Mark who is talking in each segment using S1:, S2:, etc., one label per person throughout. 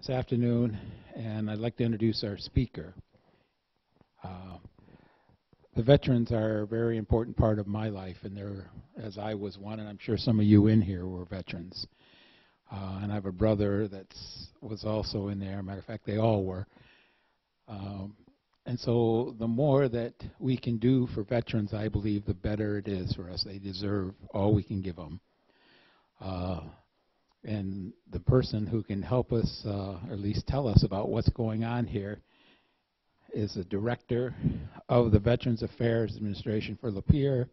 S1: this afternoon, and I'd like to introduce our speaker. The veterans are a very important part of my life, and as I was one, and I'm sure some of you in here were veterans. And I have a brother that was also in there. Matter of fact, they all were. And so the more that we can do for veterans, I believe, the better it is for us. They deserve all we can give them. And the person who can help us, or at least tell us about what's going on here, is the Director of the Veterans Affairs Administration for Lapeer.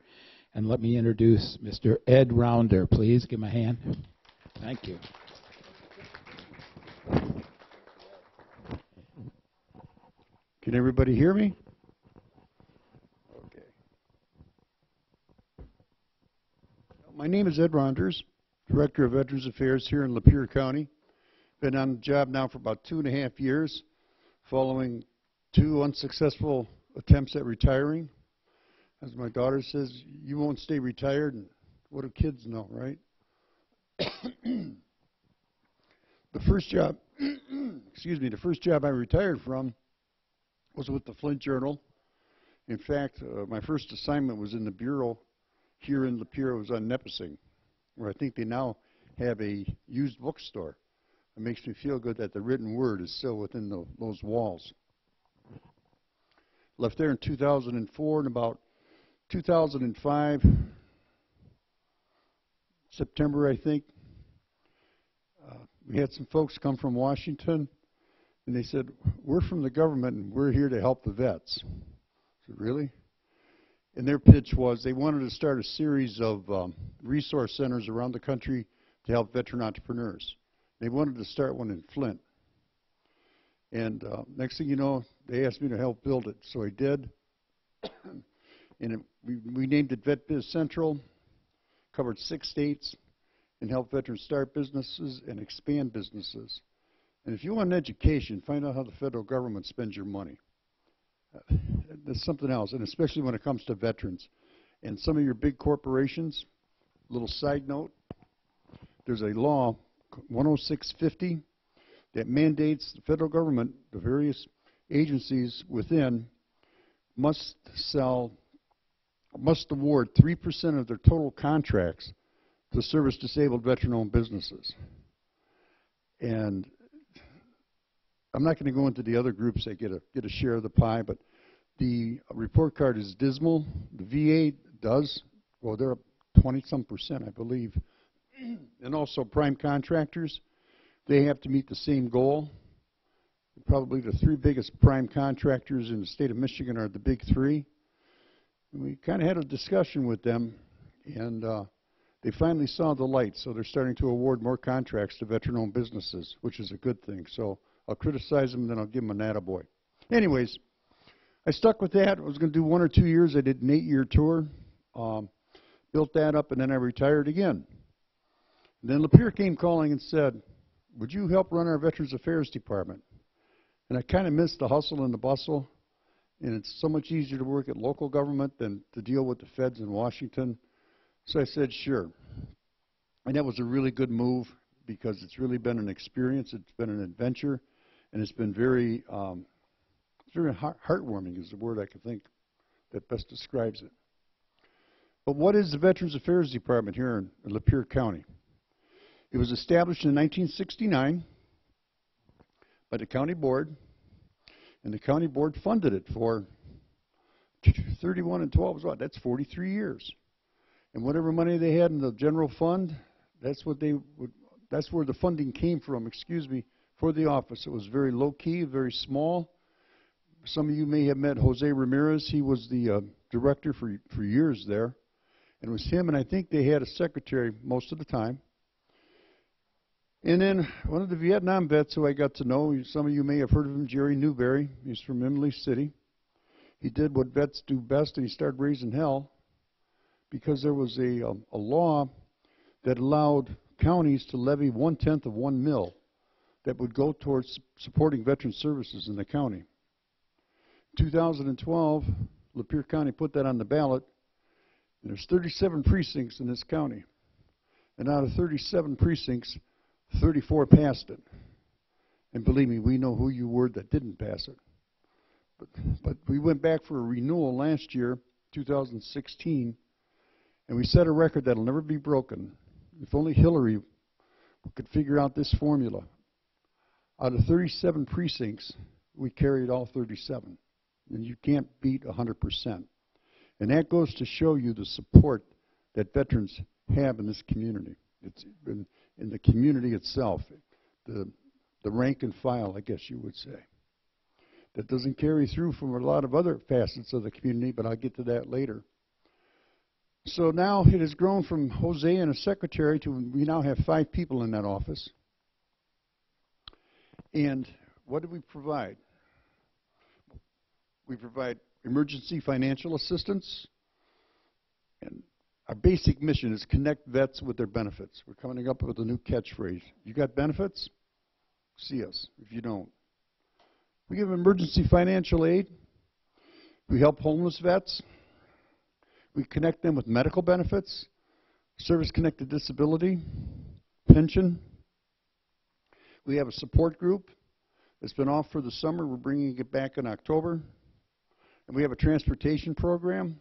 S1: And let me introduce Mr. Ed Ronders. Please give him a hand. Thank you.
S2: Can everybody hear me? Okay. My name is Ed Ronders, Director of Veterans Affairs here in Lapeer County. Been on the job now for about 2.5 years, following 2 unsuccessful attempts at retiring. As my daughter says, you won't stay retired, and what do kids know, right? The first job, the first job I retired from was with the Flint Journal. In fact, my first assignment was in the bureau here in Lapeer. It was on Nipissing, where I think they now have a used bookstore. It makes me feel good that the written word is still within those walls. Left there in 2004, and about 2005, September, I think, we had some folks come from Washington, and they said, we're from the government, and we're here to help the vets. I said, really? And their pitch was they wanted to start a series of resource centers around the country to help veteran entrepreneurs. They wanted to start one in Flint. And next thing you know, they asked me to help build it, so I did. And we named it Vet Biz Central, covered 6 states, and helped veterans start businesses and expand businesses. And if you want an education, find out how the federal government spends your money. That's something else, and especially when it comes to veterans. And some of your big corporations, little side note, there's a law, 10650, that mandates the federal government, the various agencies within, must award 3% of their total contracts to service disabled veteran-owned businesses. And I'm not going to go into the other groups that get a share of the pie, but the report card is dismal. The VA does, well, they're up 20-some%, I believe. And also prime contractors, they have to meet the same goal. Probably the 3 biggest prime contractors in the state of Michigan are the big 3. And we kind of had a discussion with them, and they finally saw the light, so they're starting to award more contracts to veteran-owned businesses, which is a good thing. So I'll criticize them, and then I'll give them an attaboy. Anyways, I stuck with that. I was going to do 1 or 2 years. I did an 8-year tour, built that up, and then I retired again. And then Lapeer came calling and said, would you help run our Veterans Affairs Department? And I kind of missed the hustle and the bustle, and it's so much easier to work at local government than to deal with the feds in Washington. So I said, sure. And that was a really good move because it's really been an experience. It's been an adventure, and it's been very heartwarming is the word I can think that best describes it. But what is the Veterans Affairs Department here in Lapeer County? It was established in 1969 by the county board, and the county board funded it for 31 and 12 is what? That's 43 years. And whatever money they had in the general fund, that's where the funding came from, for the office. It was very low-key, very small. Some of you may have met Jose Ramirez. He was the director for years there. And it was him, and I think they had a secretary most of the time. And then one of the Vietnam vets who I got to know, some of you may have heard of him, Jerry Newberry. He's from Imlay City. He did what vets do best, and he started raising hell because there was a law that allowed counties to levy 1/10 of 1 mil that would go towards supporting veteran services in the county. In 2012, Lapeer County put that on the ballot, and there's 37 precincts in this county. And out of 37 precincts, 34 passed it. And believe me, we know who you were that didn't pass it. But we went back for a renewal last year, 2016, and we set a record that'll never be broken. If only Hillary could figure out this formula. Out of 37 precincts, we carried all 37. And you can't beat 100%. And that goes to show you the support that veterans have in this community. It's in the community itself, the rank and file, I guess you would say. That doesn't carry through from a lot of other facets of the community, but I'll get to that later. So now it has grown from Jose and a secretary to we now have 5 people in that office. And what do we provide? We provide emergency financial assistance. And our basic mission is connect vets with their benefits. We're coming up with a new catchphrase. You got benefits? See us if you don't. We give emergency financial aid. We help homeless vets. We connect them with medical benefits, service-connected disability, pension. We have a support group that's been off for the summer. We're bringing it back in October. And we have a transportation program.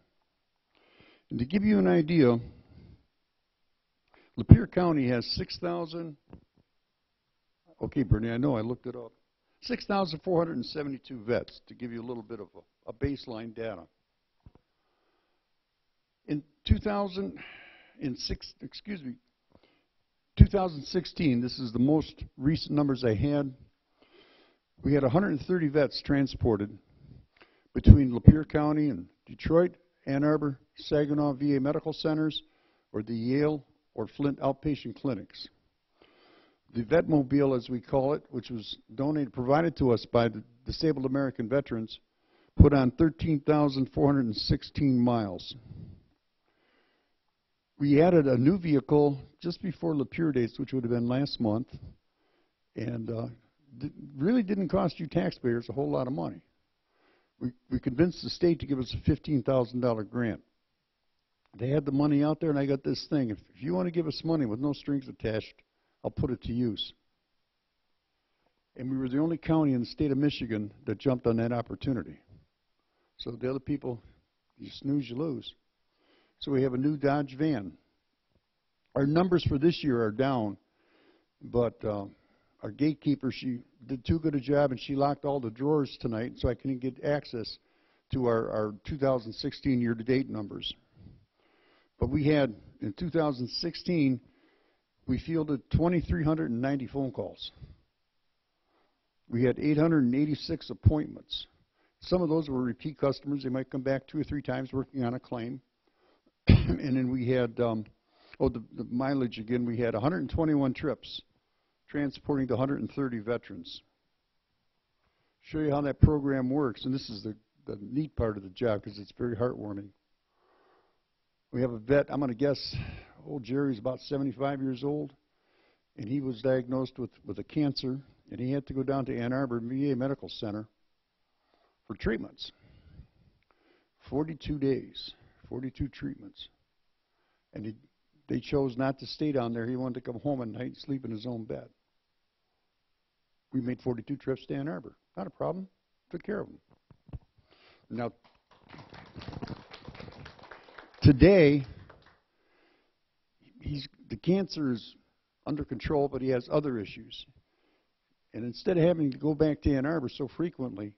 S2: And to give you an idea, Lapeer County has 6,000, okay, Bernie, I know I looked it up, 6,472 vets, to give you a little bit of a baseline data. In 2016, this is the most recent numbers I had, we had 130 vets transported between Lapeer County and Detroit, Ann Arbor, Saginaw VA medical centers, or the Yale or Flint outpatient clinics. The Vetmobile, as we call it, which was provided to us by the Disabled American Veterans, put on 13,416 miles. We added a new vehicle just before Lapeer dates, which would have been last month, and really didn't cost you taxpayers a whole lot of money. We convinced the state to give us a $15,000 grant. They had the money out there, and I got this thing. If you want to give us money with no strings attached, I'll put it to use. And we were the only county in the state of Michigan that jumped on that opportunity. So the other people, you snooze, you lose. So we have a new Dodge van. Our numbers for this year are down, but our gatekeeper, she did too good a job, and she locked all the drawers tonight, so I couldn't get access to our 2016 year-to-date numbers. But we had, in 2016, we fielded 2,390 phone calls. We had 886 appointments. Some of those were repeat customers. They might come back 2 or 3 times working on a claim. And then we had, the mileage again, we had 121 trips transporting to 130 veterans. Show you how that program works, and this is the neat part of the job because it's very heartwarming. We have a vet, I'm going to guess, old Jerry's about 75 years old, and he was diagnosed with a cancer, and he had to go down to Ann Arbor VA Medical Center for treatments. 42 days, 42 treatments. And they chose not to stay down there. He wanted to come home at night and sleep in his own bed. We made 42 trips to Ann Arbor. Not a problem. Took care of him. Now, today, the cancer is under control, but he has other issues. And instead of having to go back to Ann Arbor so frequently,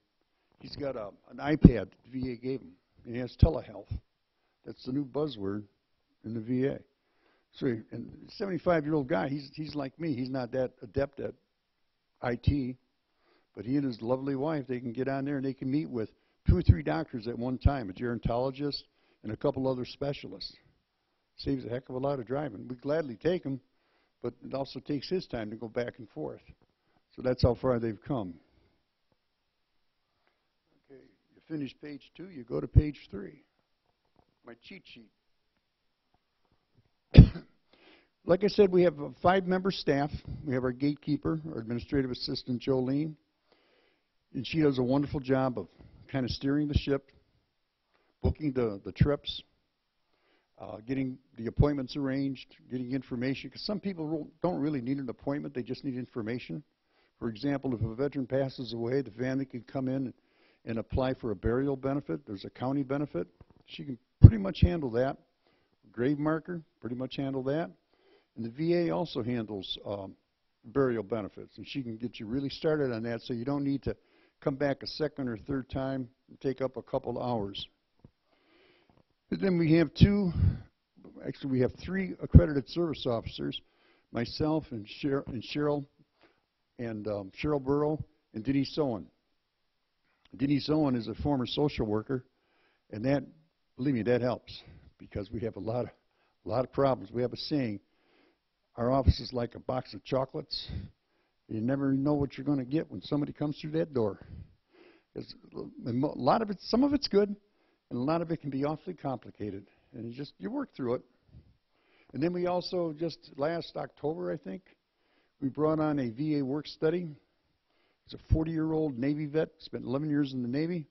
S2: he's got an iPad that the VA gave him. And he has telehealth. That's the new buzzword in the VA. So, and a 75-year-old guy, he's like me. He's not that adept at IT, but he and his lovely wife, they can get on there and they can meet with 2 or 3 doctors at one time, a gerontologist and a couple other specialists. Saves a heck of a lot of driving. We gladly take him, but it also takes his time to go back and forth. So that's how far they've come. Okay, you finish page 2, you go to page 3. My cheat sheet. Like I said, we have a 5-member staff. We have our gatekeeper, our administrative assistant, Jolene. And she does a wonderful job of kind of steering the ship, booking the trips, getting the appointments arranged, getting information. Because some people don't really need an appointment. They just need information For example, if a veteran passes away, the family can come in and apply for a burial benefit. There's a county benefit. She can pretty much handle that. Grave marker, pretty much handle that. And the VA also handles burial benefits, and she can get you really started on that so you don't need to come back a second or third time and take up a couple hours. And then we have we have three accredited service officers, myself and Cheryl Burrow and Denise Owen. Denise Owen is a former social worker, and that, believe me, that helps because we have a lot of problems. We have a saying, our office is like a box of chocolates. You never know what you're going to get when somebody comes through that door. Some of it's good, and a lot of it can be awfully complicated, and you work through it. And then we also, just last October, I think, we brought on a VA work study. He's a 40-year-old Navy vet, spent 11 years in the Navy.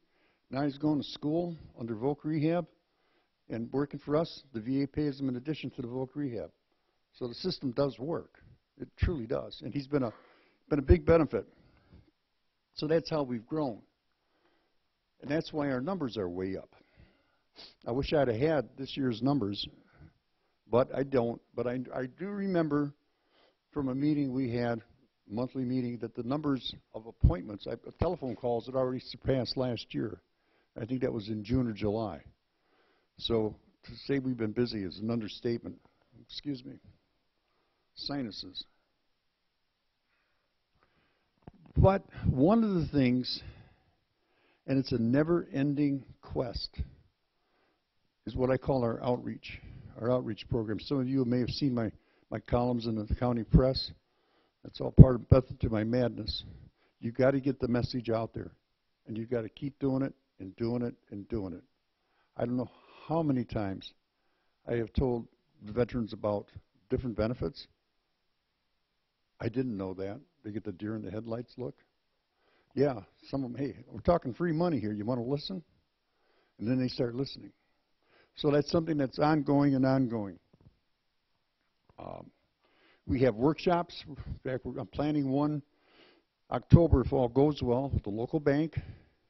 S2: Now he's going to school under voc rehab and working for us. The VA pays him in addition to the voc rehab. So the system does work. It truly does. And he's been a big benefit. So that's how we've grown. And that's why our numbers are way up. I wish I'd have had this year's numbers, but I don't. But I do remember from a meeting we had, a monthly meeting, that the numbers of appointments, telephone calls, had already surpassed last year. I think that was in June or July. So to say we've been busy is an understatement. Excuse me. Sinuses. But one of the things, and it's a never-ending quest, is what I call our outreach program. Some of you may have seen my columns in the county press. That's all part of method to my madness. You've got to get the message out there, and you've got to keep doing it and doing it and doing it. I don't know how many times I have told the veterans about different benefits. I didn't know that. They get the deer in the headlights look. Yeah, some of them, hey, we're talking free money here. You want to listen? And then they start listening. So that's something that's ongoing and ongoing. We have workshops. In fact, I'm planning one October, if all goes well, with the local bank,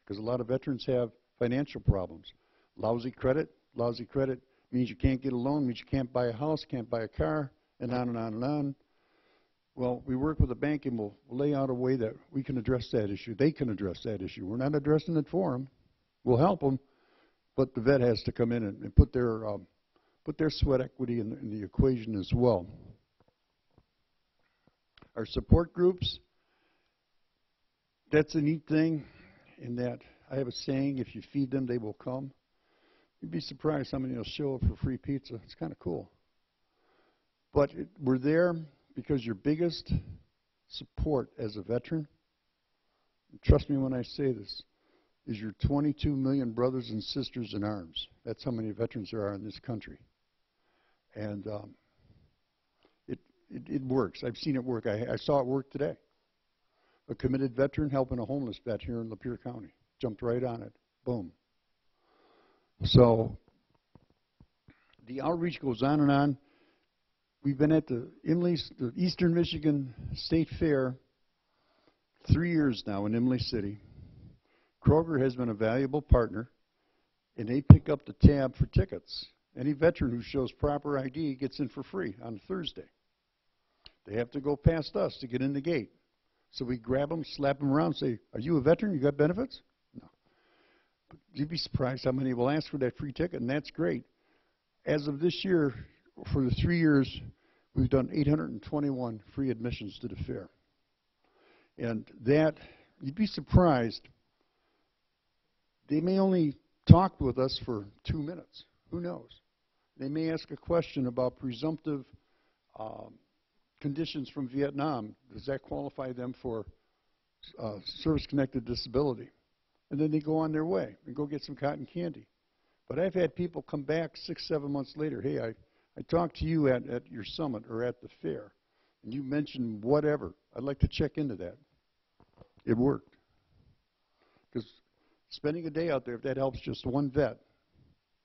S2: because a lot of veterans have financial problems. Lousy credit means you can't get a loan, means you can't buy a house, can't buy a car, and on and on and on. Well, we work with the bank, and we'll lay out a way that we can address that issue. They can address that issue. We're not addressing it for them. We'll help them, but the vet has to come in and put their sweat equity in the equation as well. Our support groups, that's a neat thing in that I have a saying, if you feed them, they will come. You'd be surprised how many will show up for free pizza. It's kind of cool. But we're there because your biggest support as a veteran, and trust me when I say this, is your 22 million brothers and sisters in arms. That's how many veterans there are in this country. And it works. I've seen it work. I saw it work today. A committed veteran helping a homeless vet here in Lapeer County. Jumped right on it. Boom. So the outreach goes on and on. We've been at the Eastern Michigan State Fair 3 years now in Imlay City. Kroger has been a valuable partner, and they pick up the tab for tickets. Any veteran who shows proper ID gets in for free on Thursday. They have to go past us to get in the gate. So we grab them, slap them around, say, "Are you a veteran? You got benefits?" No. But you'd be surprised how many will ask for that free ticket, and that's great. As of this year, for the 3 years, we've done 821 free admissions to the fair. And that, you'd be surprised, they may only talk with us for 2 minutes. Who knows? They may ask a question about presumptive conditions from Vietnam. Does that qualify them for service-connected disability? And then they go on their way and go get some cotton candy. But I've had people come back 6, 7 months later. Hey, I talked to you at your summit or at the fair, and you mentioned whatever. I'd like to check into that. It worked. Because spending a day out there, if that helps just one vet,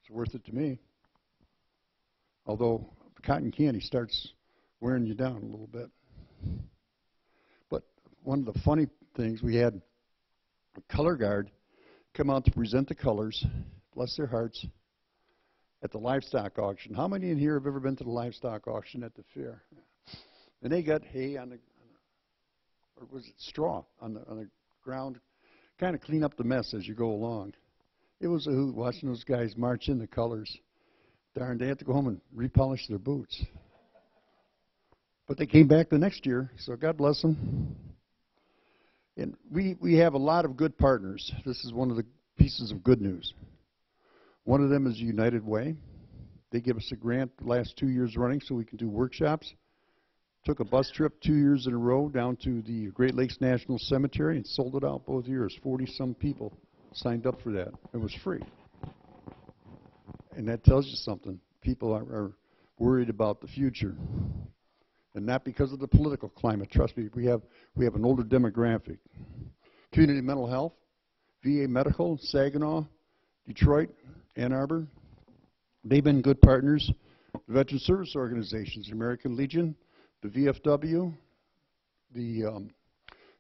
S2: it's worth it to me. Although cotton candy starts wearing you down a little bit. But one of the funny things, we had a color guard come out to present the colors, bless their hearts, at the livestock auction. How many in here have ever been to the livestock auction at the fair? And they got hay on the, or was it straw on the ground, kind of clean up the mess as you go along. It was a hoot watching those guys march in the colors. Darn, they had to go home and repolish their boots. But they came back the next year, so God bless them. And we have a lot of good partners. This is one of the pieces of good news. One of them is United Way. They give us a grant the last 2 years running so we can do workshops. Took a bus trip 2 years in a row down to the Great Lakes National Cemetery and sold it out both years. 40-some people signed up for that. It was free. And that tells you something. People are worried about the future. And not because of the political climate. Trust me, we have an older demographic. Community mental health, VA medical, Saginaw, Detroit, Ann Arbor. They've been good partners. The veteran service organizations, the American Legion, the VFW, the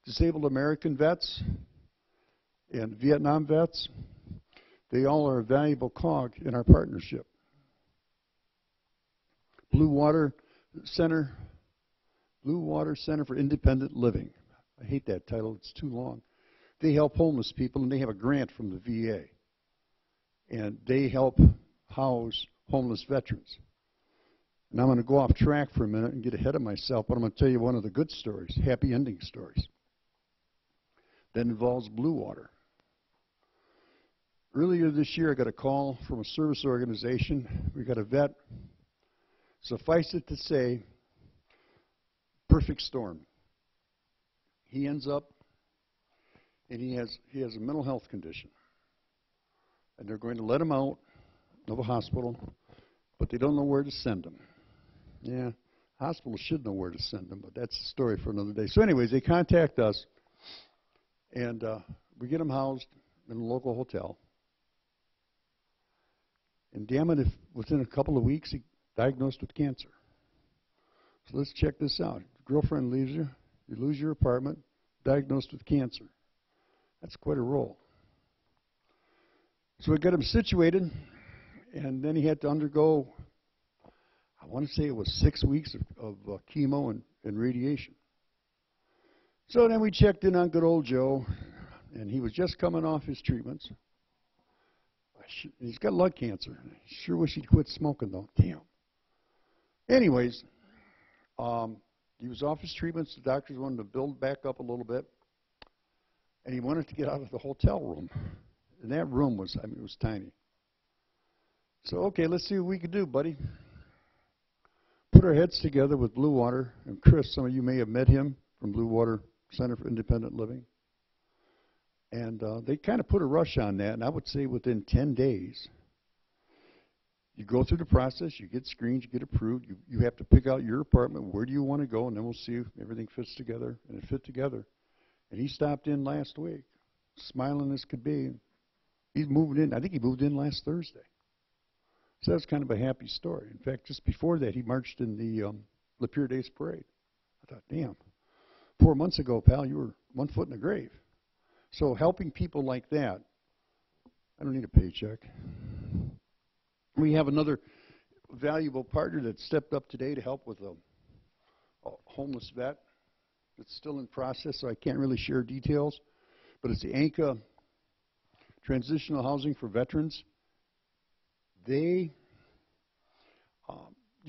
S2: Disabled American Vets, and Vietnam vets, they all are a valuable cog in our partnership. Blue Water Center for Independent Living. I hate that title, it's too long. They help homeless people, and they have a grant from the VA. And they help house homeless veterans. And I'm going to go off track for a minute and get ahead of myself, but I'm going to tell you one of the good stories, happy ending stories. That involves Blue Water. Earlier this year, I got a call from a service organization. We got a vet. Suffice it to say, perfect storm. He ends up, and he has a mental health condition. And they're going to let him out of a hospital, but they don't know where to send him. Yeah, hospitals should know where to send him, but that's a story for another day. So anyways, they contact us, and we get him housed in a local hotel. And damn it, if within a couple of weeks, he diagnosed with cancer. So let's check this out. Girlfriend leaves you, you lose your apartment, diagnosed with cancer. That's quite a roll. So we got him situated, and then he had to undergo, I want to say it was 6 weeks of chemo and radiation. So then we checked in on good old Joe, and he was just coming off his treatments. He's got lung cancer. I sure wish he'd quit smoking, though. Damn. Anyways, he was off his treatments. The doctors wanted to build back up a little bit, and he wanted to get out of the hotel room. And that room was, I mean, it was tiny. So, okay, let's see what we could do, buddy. Put our heads together with Blue Water. And Chris, some of you may have met him from Blue Water Center for Independent Living. And they kind of put a rush on that, and I would say within 10 days, you go through the process, you get screened, you get approved, you have to pick out your apartment, where do you want to go, and then we'll see if everything fits together, and it fit together. And he stopped in last week, smiling as could be. He's moving in, I think he moved in last Thursday. So that's kind of a happy story. In fact, just before that, he marched in the Lapeer Days Parade. I thought, damn, 4 months ago, pal, you were 1 foot in the grave. So helping people like that, I don't need a paycheck. We have another valuable partner that stepped up today to help with a homeless vet. It's still in process, so I can't really share details. But it's the ANCA Transitional Housing for Veterans. You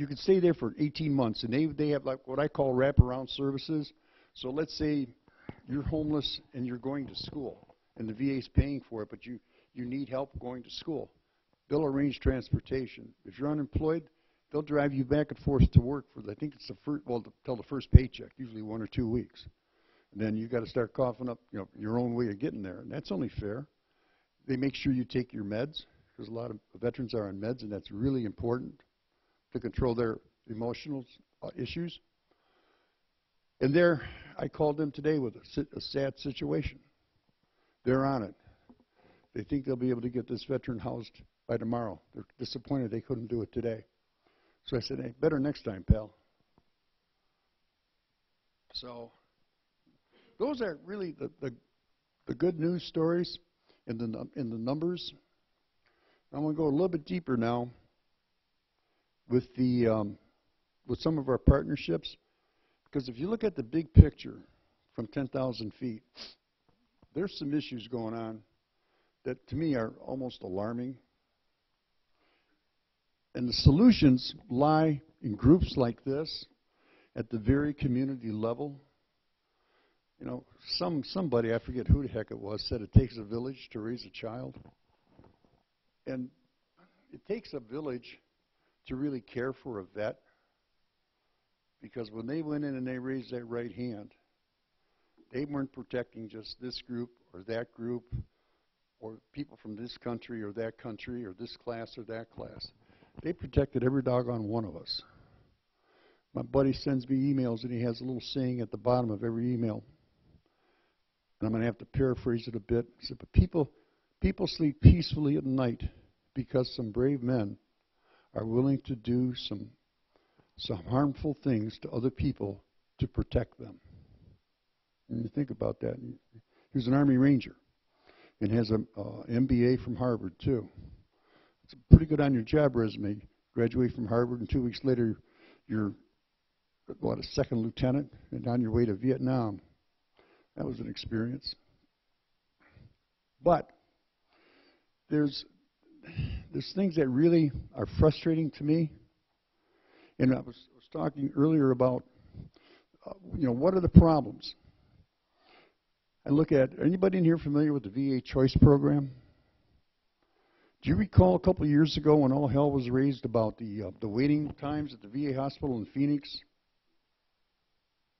S2: can stay there for 18 months, and they have like what I call wraparound services. So let's say you're homeless and you're going to school, and the VA is paying for it, but you need help going to school. They'll arrange transportation. If you're unemployed, they'll drive you back and forth to work for, I think it's the first, well, till the first paycheck, usually 1 or 2 weeks. And then you got to start coughing up, your own way of getting there, and that's only fair. They make sure you take your meds, because a lot of veterans are on meds, and that's really important to control their emotional issues. And I called them today with a sad situation. They're on it. They think they'll be able to get this veteran housed by tomorrow. They're disappointed they couldn't do it today. So I said, hey, better next time, pal. So those are really the good news stories in the numbers. I want to go a little bit deeper now with with some of our partnerships, because if you look at the big picture from 10,000 feet, there's some issues going on that to me are almost alarming. And the solutions lie in groups like this at the very community level. You know, somebody, I forget who the heck it was, said it takes a village to raise a child. And it takes a village to really care for a vet, because when they went in and they raised that right hand, they weren't protecting just this group or that group or people from this country or this class or that class. They protected every doggone one of us. My buddy sends me emails and he has a little saying at the bottom of every email. And I'm going to have to paraphrase it a bit. He said, but people sleep peacefully at night because some brave men are willing to do some harmful things to other people to protect them. And you think about that. He was an Army Ranger and has an MBA from Harvard, too. It's pretty good on your job resume. Graduate from Harvard, and 2 weeks later, you're, what, a second lieutenant, and on your way to Vietnam. That was an experience. But there's things that really are frustrating to me. And I was talking earlier about, what are the problems? I look at, anybody in here familiar with the VA Choice Program? Do you recall a couple of years ago when all hell was raised about the waiting times at the VA hospital in Phoenix?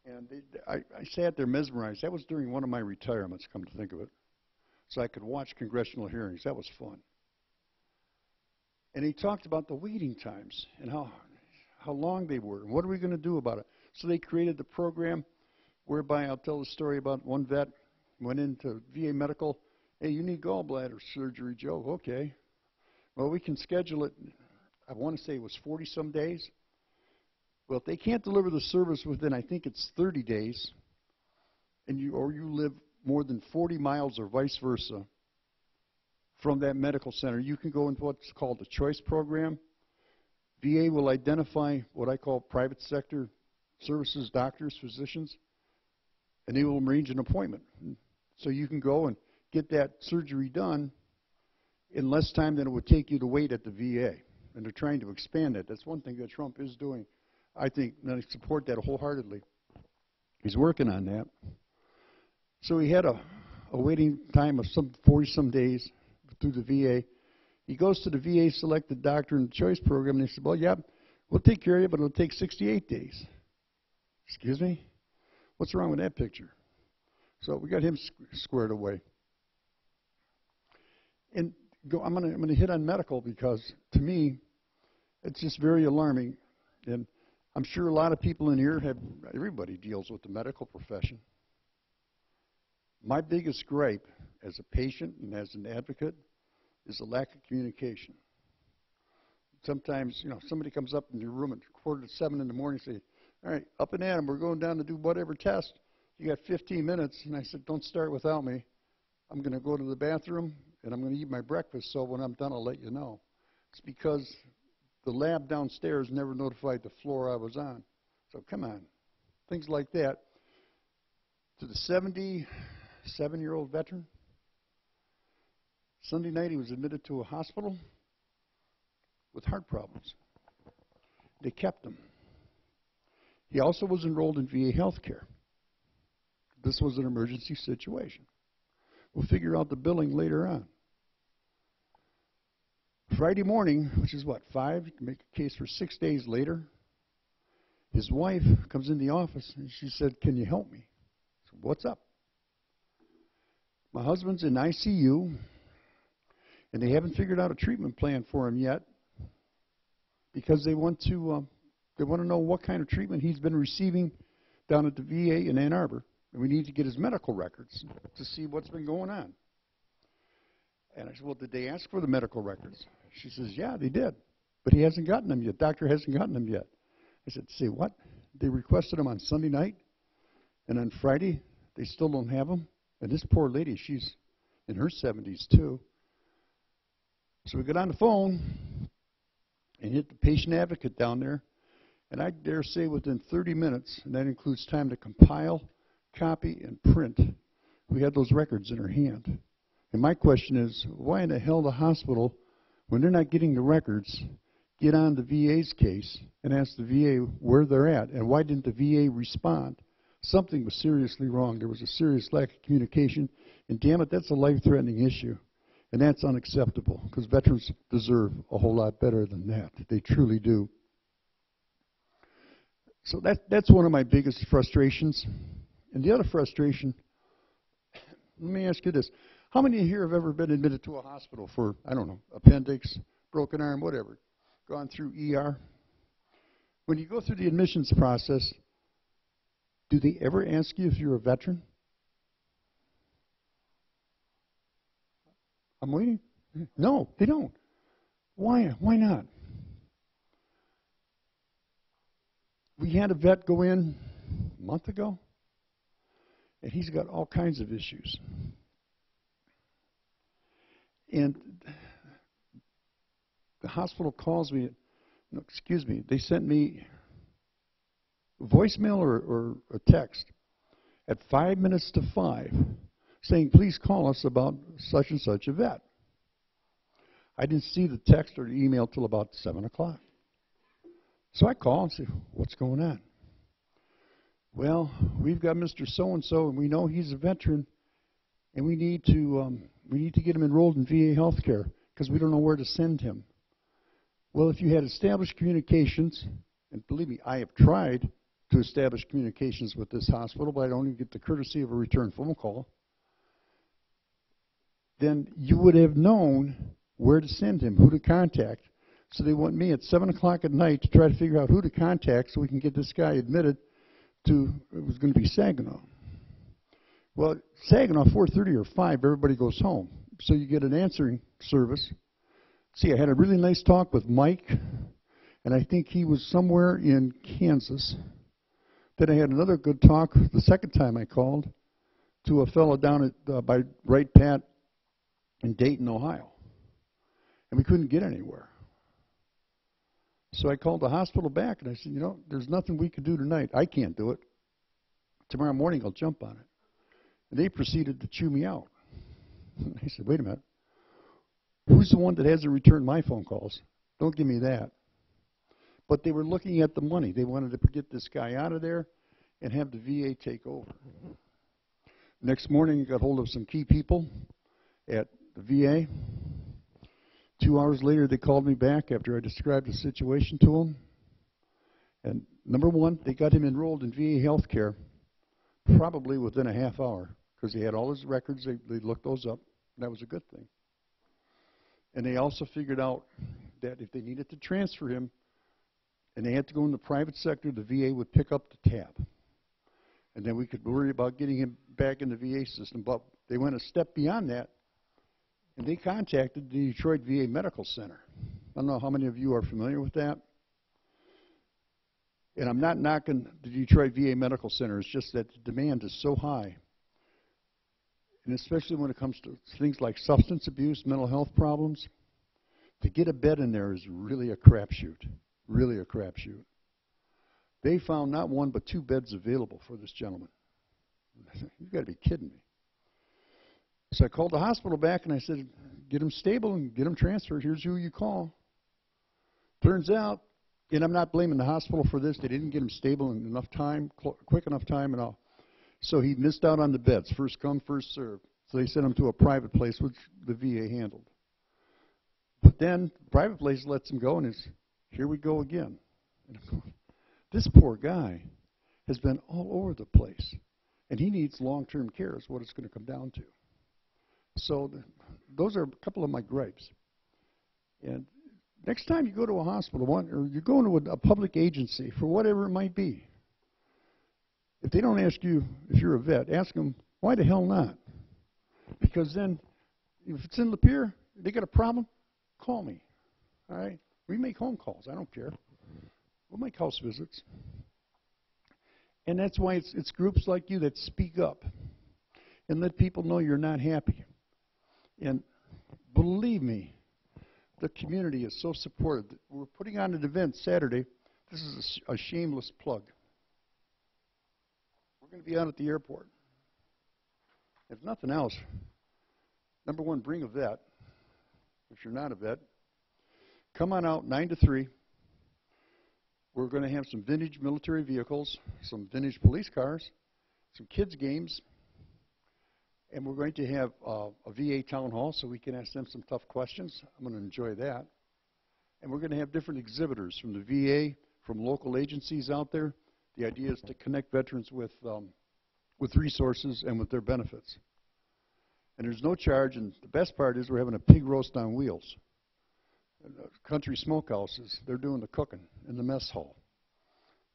S2: And I sat there mesmerized. That was during one of my retirements, come to think of it. So I could watch congressional hearings. That was fun. And he talked about the waiting times and how long they were and what are we going to do about it. So they created the program whereby, I'll tell the story about one vet went into VA medical. Hey, you need gallbladder surgery, Joe. Okay. Well, we can schedule it. I want to say it was 40-some days. Well, if they can't deliver the service within, I think it's 30 days, and you live more than 40 miles or vice versa from that medical center, you can go into what's called the choice program. VA will identify what I call private sector services, doctors, physicians, and they will arrange an appointment. So you can go and get that surgery done in less time than it would take you to wait at the VA. And they're trying to expand that. That's one thing that Trump is doing. I think, and I support that wholeheartedly. He's working on that. So he had a waiting time of some 40-some days through the VA. He goes to the VA selected doctor in the choice program, and they said, well, yeah, we'll take care of you, but it'll take 68 days. Excuse me? What's wrong with that picture? So we got him squared away. And I'm going to hit on medical because, to me, it's just very alarming. And I'm sure a lot of people in here everybody deals with the medical profession. My biggest gripe as a patient and as an advocate is a lack of communication. Sometimes, somebody comes up in your room at 6:45 in the morning and say, all right, up and at 'em, we're going down to do whatever test. You got 15 minutes. And I said, don't start without me. I'm going to go to the bathroom, and I'm going to eat my breakfast, so when I'm done, I'll let you know. It's because the lab downstairs never notified the floor I was on. So come on. Things like that. To the 77-year-old veteran, Sunday night he was admitted to a hospital with heart problems. They kept him. He also was enrolled in VA health care. This was an emergency situation. We'll figure out the billing later on. Friday morning, which is what, 5? You can make a case for 6 days later. His wife comes in the office and she said, can you help me? I said, what's up? My husband's in ICU and they haven't figured out a treatment plan for him yet because they want to know what kind of treatment he's been receiving down at the VA in Ann Arbor. And we need to get his medical records to see what's been going on. And I said, well, did they ask for the medical records? She says, yeah, they did. But he hasn't gotten them yet. Doctor hasn't gotten them yet. I said, say what? They requested them on Sunday night, and on Friday they still don't have them. And this poor lady, she's in her 70s too. So we got on the phone and hit the patient advocate down there. And I dare say within 30 minutes, and that includes time to compile, copy, and print, we had those records in her hand. And my question is, why in the hell the hospital, when they're not getting the records, get on the VA's case and ask the VA where they're at? And why didn't the VA respond? Something was seriously wrong. There was a serious lack of communication. And damn it, that's a life-threatening issue. And that's unacceptable, because veterans deserve a whole lot better than that. They truly do. So that's one of my biggest frustrations. And the other frustration, let me ask you this. How many of you here have ever been admitted to a hospital for, I don't know, appendix, broken arm, whatever, gone through ER? When you go through the admissions process, do they ever ask you if you're a veteran? I'm waiting. No, they don't. Why? Why not? We had a vet go in a month ago, and he's got all kinds of issues. And the hospital calls me, no, excuse me, they sent me a voicemail or a text at 5 minutes to 5 saying, please call us about such and such a vet. I didn't see the text or the email till about 7 o'clock. So I call and say, what's going on? Well, we've got Mr. So-and-so, and we know he's a veteran, and we need to get him enrolled in VA healthcare because we don't know where to send him. Well, if you had established communications, and believe me, I have tried to establish communications with this hospital, but I don't even get the courtesy of a return phone call, then you would have known where to send him, who to contact. So they want me at 7 o'clock at night to try to figure out who to contact so we can get this guy admitted to, it was going to be Saginaw. Well, Saginaw, 4:30 or 5, everybody goes home. So you get an answering service. See, I had a really nice talk with Mike, and I think he was somewhere in Kansas. Then I had another good talk the second time I called to a fellow down at by Wright Pat in Dayton, Ohio. And we couldn't get anywhere. So I called the hospital back, and I said, you know, there's nothing we can do tonight. I can't do it. Tomorrow morning I'll jump on it. And they proceeded to chew me out. I said, wait a minute. Who's the one that hasn't returned my phone calls? Don't give me that. But they were looking at the money. They wanted to get this guy out of there and have the VA take over. Next morning, I got hold of some key people at the VA. 2 hours later, they called me back after I described the situation to them. And number one, they got him enrolled in VA healthcare probably within a half hour because he had all his records. They looked those up. And that was a good thing. And they also figured out that if they needed to transfer him and they had to go in the private sector, the VA would pick up the tab. And then we could worry about getting him back in the VA system. But they went a step beyond that, and they contacted the Detroit VA Medical Center. I don't know how many of you are familiar with that. And I'm not knocking the Detroit VA Medical Center. It's just that the demand is so high. And especially when it comes to things like substance abuse, mental health problems, to get a bed in there is really a crapshoot. Really a crapshoot. They found not one but 2 beds available for this gentleman. You've got to be kidding me. So I called the hospital back and I said, get him stable and get him transferred. Here's who you call. Turns out, and I'm not blaming the hospital for this, they didn't get him stable in enough time, quick enough time and all. So he missed out on the beds, first come, first served. So they sent him to a private place, which the VA handled. But then the private place lets him go, and it's, here we go again. And I'm going, this poor guy has been all over the place, and he needs long-term care is what it's going to come down to. So those are a couple of my gripes. And next time you go to a hospital, or you're going to a public agency, for whatever it might be, if they don't ask you if you're a vet, ask them, why the hell not? Because then, if it's in Lapeer, they got a problem, call me. All right? We make home calls. I don't care. We'll make house visits. And that's why it's groups like you that speak up and let people know you're not happy. And believe me, the community is so supportive. We're putting on an event Saturday. This is a shameless plug. We're going to be out at the airport. If nothing else, number one, bring a vet. If you're not a vet, come on out 9 to 3. We're going to have some vintage military vehicles, some vintage police cars, some kids' games, and we're going to have a VA town hall so we can ask them some tough questions. I'm going to enjoy that. And we're going to have different exhibitors from the VA, from local agencies out there. The idea is to connect veterans with resources and with their benefits. And there's no charge, and the best part is we're having a pig roast on wheels. Country smokehouses, they're doing the cooking in the mess hall.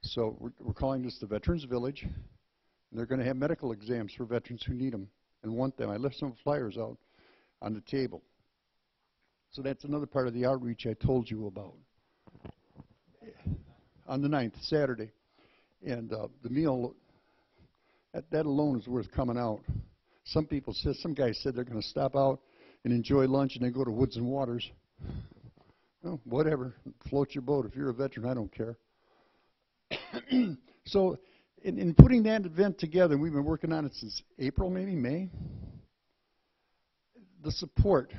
S2: So we're calling this the Veterans Village. And they're going to have medical exams for veterans who need them and want them. I left some flyers out on the table. So that's another part of the outreach I told you about. On the 9th, Saturday. And the meal, that alone is worth coming out. Some guys said they're going to stop out and enjoy lunch and then go to Woods and Waters. Well, whatever, float your boat. If you're a veteran, I don't care. So in putting that event together, we've been working on it since April, maybe May. The support.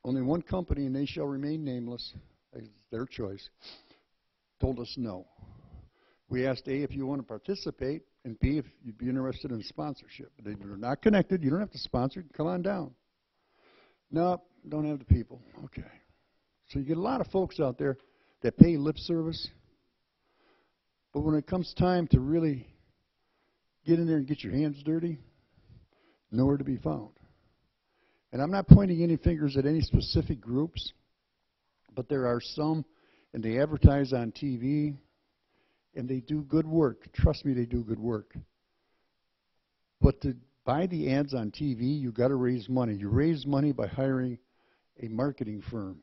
S2: Only one company, and they shall remain nameless, it's their choice, told us no. We asked A, if you want to participate, and B, if you'd be interested in sponsorship. They're not connected. You don't have to sponsor. Come on down. No, don't have the people. Okay. So you get a lot of folks out there that pay lip service, but when it comes time to really get in there and get your hands dirty, nowhere to be found. And I'm not pointing any fingers at any specific groups, but there are some, and they advertise on TV, and they do good work. Trust me, they do good work. But to buy the ads on TV, you've got to raise money. You raise money by hiring a marketing firm.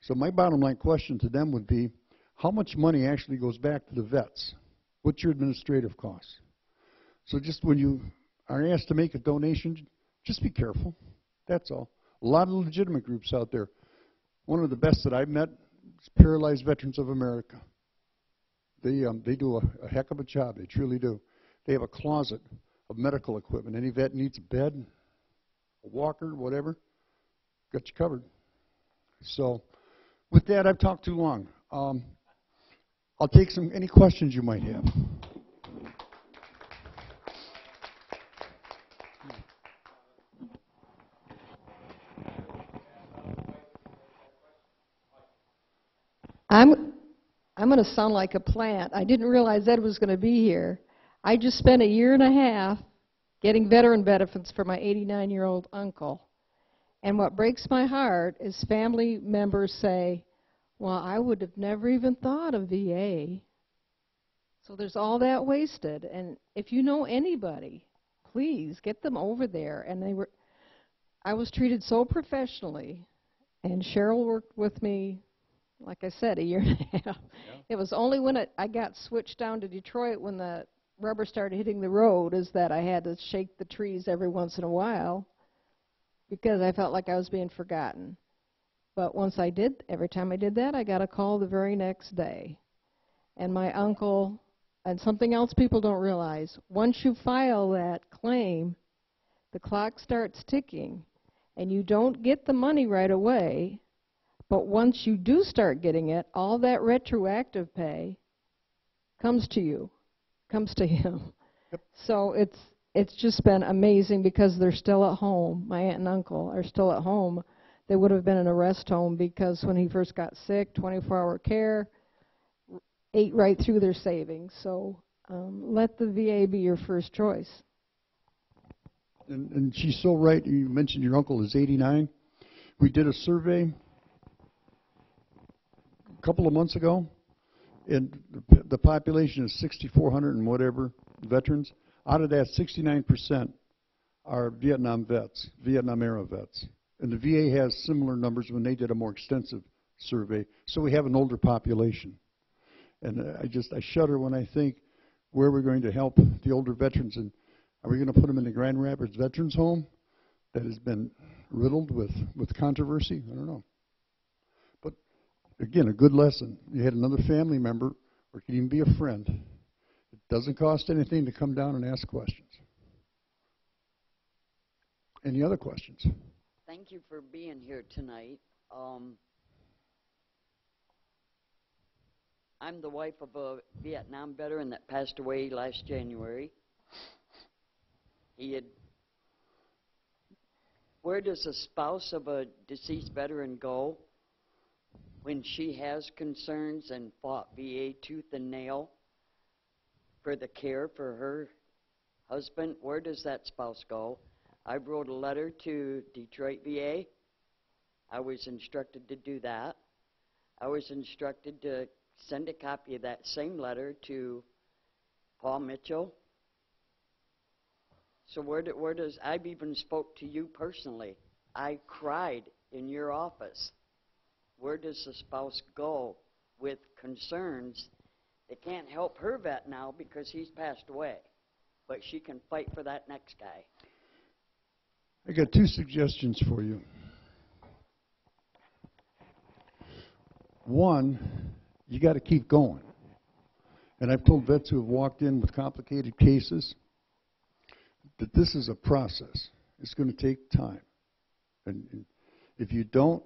S2: So my bottom line question to them would be, how much money actually goes back to the vets? What's your administrative costs? So just when you are asked to make a donation, just be careful. That's all. A lot of legitimate groups out there. One of the best that I've met is Paralyzed Veterans of America. They do a heck of a job. They truly do. They have a closet of medical equipment. Any vet needs a bed, a walker, whatever, got you covered. So with that, I've talked too long. I'll take any questions you might have.
S3: I'm going to sound like a plant. I didn't realize Ed was going to be here. I just spent 1.5 years getting veteran benefits for my 89-year-old uncle. And what breaks my heart is family members say, well, I would have never even thought of VA. So there's all that wasted. And if you know anybody, please get them over there. And I was treated so professionally. And Cheryl worked with me, like I said, 1.5 years. Yeah. It was only when I got switched down to Detroit when the rubber started hitting the road is that I had to shake the trees every once in a while because I felt like I was being forgotten. But once I did, every time I did that, I got a call the very next day. And my uncle, and something else people don't realize, once you file that claim, the clock starts ticking, and you don't get the money right away. But once you do start getting it, all that retroactive pay comes to you, comes to him. Yep. So it's just been amazing because they're still at home. My aunt and uncle are still at home. They would have been in a rest home because when he first got sick, 24-hour care, ate right through their savings. So let the VA be your first choice.
S2: And she's so right. You mentioned your uncle is 89. We did a survey a couple of months ago, and the population is 6,400 and whatever veterans. Out of that, 69% are Vietnam vets, Vietnam-era vets. And the VA has similar numbers when they did a more extensive survey. So we have an older population. And I shudder when I think where we're going to help the older veterans. And are we going to put them in the Grand Rapids Veterans Home that has been riddled with controversy? I don't know. But again, a good lesson. You had another family member, or it could even be a friend. It doesn't cost anything to come down and ask questions. Any other questions?
S4: Thank you for being here tonight. I'm the wife of a Vietnam veteran that passed away last January. Where does a spouse of a deceased veteran go when she has concerns and fought VA tooth and nail for the care for her husband? Where does that spouse go? I wrote a letter to Detroit VA. I was instructed to do that. I was instructed to send a copy of that same letter to Paul Mitchell. So where does, I've even spoke to you personally. I cried in your office. Where does the spouse go with concerns? They can't help her vet now because he's passed away, but she can fight for that next guy.
S2: I got 2 suggestions for you. One, you got to keep going. And I've told vets who have walked in with complicated cases that this is a process. It's going to take time. And if you don't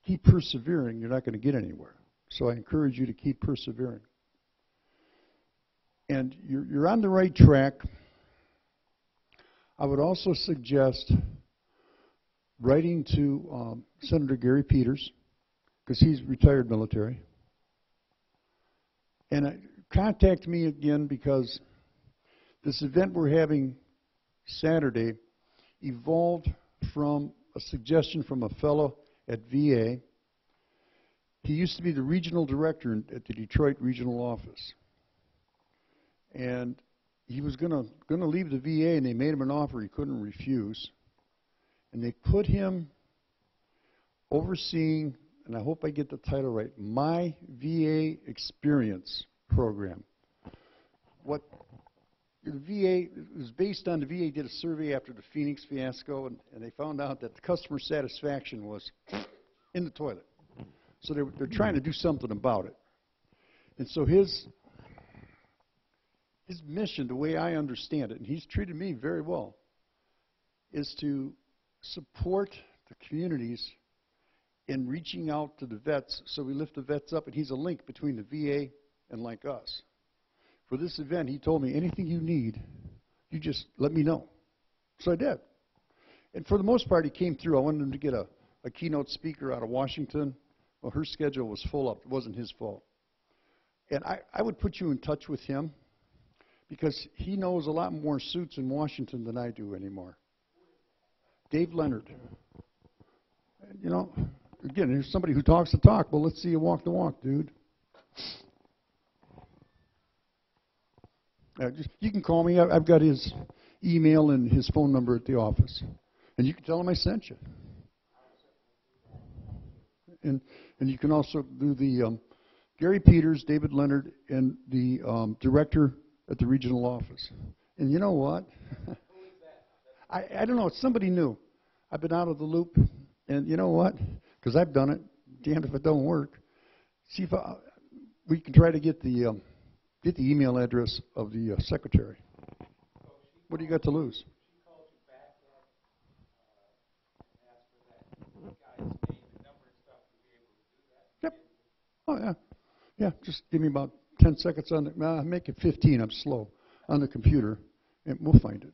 S2: keep persevering, you're not going to get anywhere. So I encourage you to keep persevering. And you're on the right track. I would also suggest writing to Senator Gary Peters, because he's retired military. And contact me again, because this event we're having Saturday evolved from a suggestion from a fellow at VA. He used to be the regional director at the Detroit regional office. And he was going to leave the VA, and they made him an offer he couldn't refuse. And they put him overseeing, and I hope I get the title right, My VA Experience Program. What the VA, it was based on, the VA did a survey after the Phoenix fiasco, and they found out that the customer satisfaction was in the toilet. So they're trying to do something about it. And so his mission, the way I understand it, and he's treated me very well, is to support the communities in reaching out to the vets, so we lift the vets up, and he's a link between the VA and like us. For this event, he told me, anything you need, you just let me know. So I did. And for the most part, he came through. I wanted him to get a keynote speaker out of Washington. Well, her schedule was full up. It wasn't his fault. And I would put you in touch with him, because he knows a lot more suits in Washington than I do anymore. Dave Leonard. You know, again, there's somebody who talks the talk. Well, let's see you walk the walk, dude. You can call me. I've got his email and his phone number at the office. And you can tell him I sent you. And you can also do the Gary Peters, David Leonard, and the director at the regional office. And you know what? I don't know. It's somebody new. I've been out of the loop. And you know what? Because I've done it. Damned if it don't work. See if we can try to get the email address of the secretary. What do you got to lose? Yep. Oh, yeah. Yeah, just give me about 10 seconds on the, make it 15, I'm slow, on the computer, and we'll find it.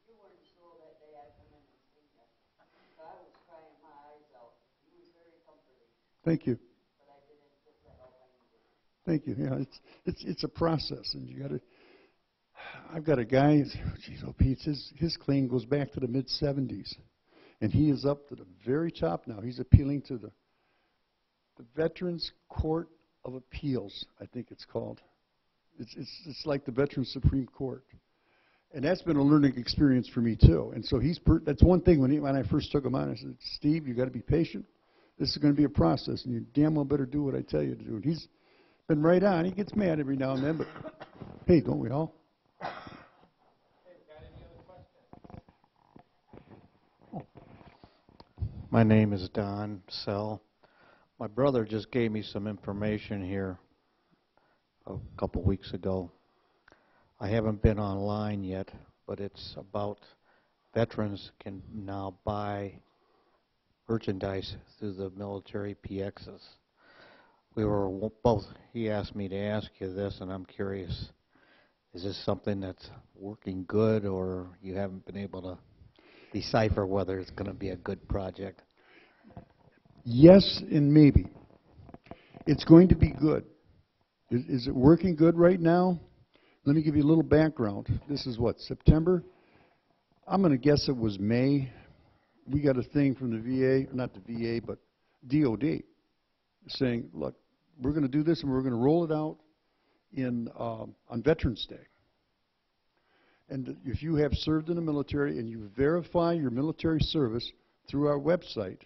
S4: You weren't slow that day I come in and seen you. So I was crying my eyes out. He was very comforting.
S2: Thank you.
S4: But I didn't get the help I needed.
S2: Thank you. Yeah, it's a process, and you got to. I've got a guy. Geez, oh Pete, his claim goes back to the mid-'70s, and he is up to the very top now. He's appealing to the Veterans Court of Appeals, I think it's called. It's like the Veterans Supreme Court, and that's been a learning experience for me too. And so that's one thing when I first took him on. I said, Steve, you got to be patient. This is going to be a process, and you damn well better do what I tell you to do. And he's been right on. He gets mad every now and then, but hey, don't we all?
S5: My name is Don Sell. My brother just gave me some information here a couple weeks ago. I haven't been online yet, but it's about veterans can now buy merchandise through the military PXs. We were both, he asked me to ask you this, and I'm curious, is this something that's working good, or you haven't been able to decipher whether it's going to be a good project?
S2: Yes and maybe. It's going to be good. Is it working good right now? Let me give you a little background. This is what, September? I'm going to guess it was May. We got a thing from the VA, not the VA, but DOD, saying, look, we're going to do this and we're going to roll it out on Veterans Day. And if you have served in the military and you verify your military service through our website,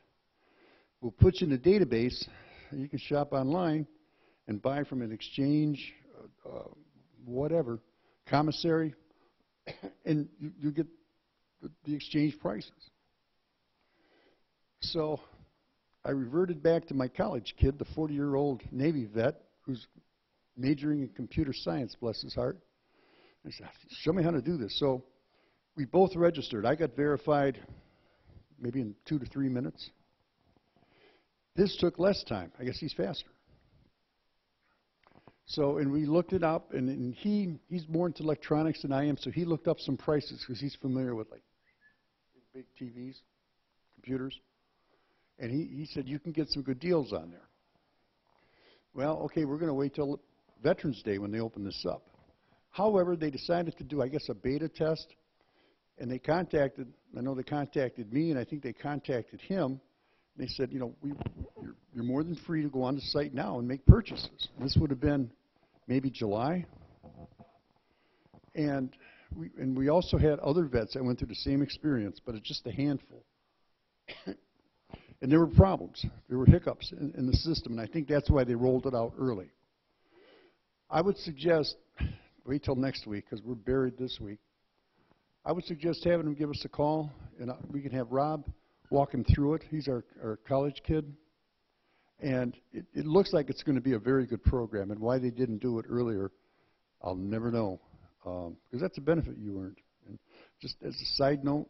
S2: we'll put you in a database, and you can shop online and buy from an exchange, whatever, commissary, and you get the exchange prices. So I reverted back to my college kid, the 40-year-old Navy vet, who's majoring in computer science, bless his heart. I said, show me how to do this. So we both registered. I got verified maybe in 2 to 3 minutes. This took less time. I guess he's faster. So, and we looked it up, and he's more into electronics than I am, so he looked up some prices because he's familiar with like big TVs, computers. And he said, you can get some good deals on there. Well, okay, we're going to wait till Veterans Day when they open this up. However, they decided to do, I guess, a beta test, and they contacted me, and I think they contacted him. They said, you know, you're more than free to go on the site now and make purchases. This would have been maybe July. And we also had other vets that went through the same experience, but it's just a handful. And there were problems. There were hiccups in the system, and I think that's why they rolled it out early. I would suggest, wait till next week, because we're buried this week. I would suggest having them give us a call, and we can have Rob walk him through it. He's our college kid. And it looks like it's going to be a very good program, and why they didn't do it earlier, I'll never know, because that's a benefit you earned. And just as a side note,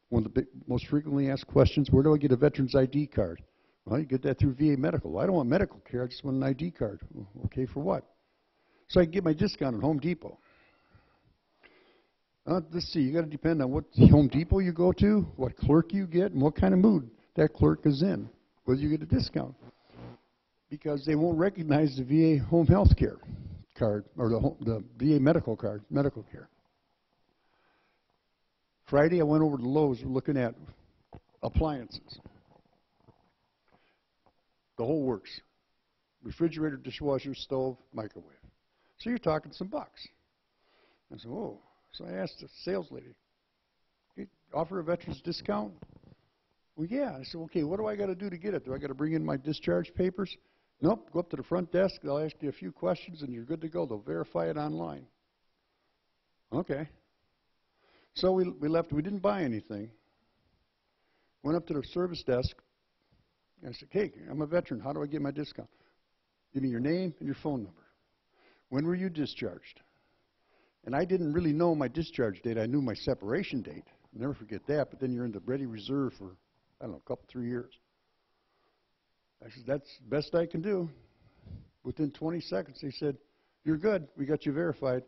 S2: one of the most frequently asked questions, where do I get a veteran's ID card? Well, you get that through VA Medical. Well, I don't want medical care, I just want an ID card. Well, okay, for what? So I can get my discount at Home Depot. Let's see, you got to depend on what Home Depot you go to, what clerk you get, and what kind of mood that clerk is in, whether you get a discount. Because they won't recognize the VA home health care card, or the VA medical card, medical care. Friday, I went over to Lowe's looking at appliances. The whole works. Refrigerator, dishwasher, stove, microwave. So you're talking some bucks. I said, whoa. So I asked the sales lady, "You offer a veteran's discount?" Well, yeah. I said, okay, what do I got to do to get it? Do I got to bring in my discharge papers? Nope. Go up to the front desk. They'll ask you a few questions, and you're good to go. They'll verify it online. Okay. So we left. We didn't buy anything. Went up to the service desk, and I said, hey, I'm a veteran. How do I get my discount? Give me your name and your phone number. When were you discharged? And I didn't really know my discharge date. I knew my separation date. I'll never forget that. But then you're in the ready reserve for, I don't know, a couple, 3 years. I said, that's the best I can do. Within 20 seconds, they said, you're good. We got you verified.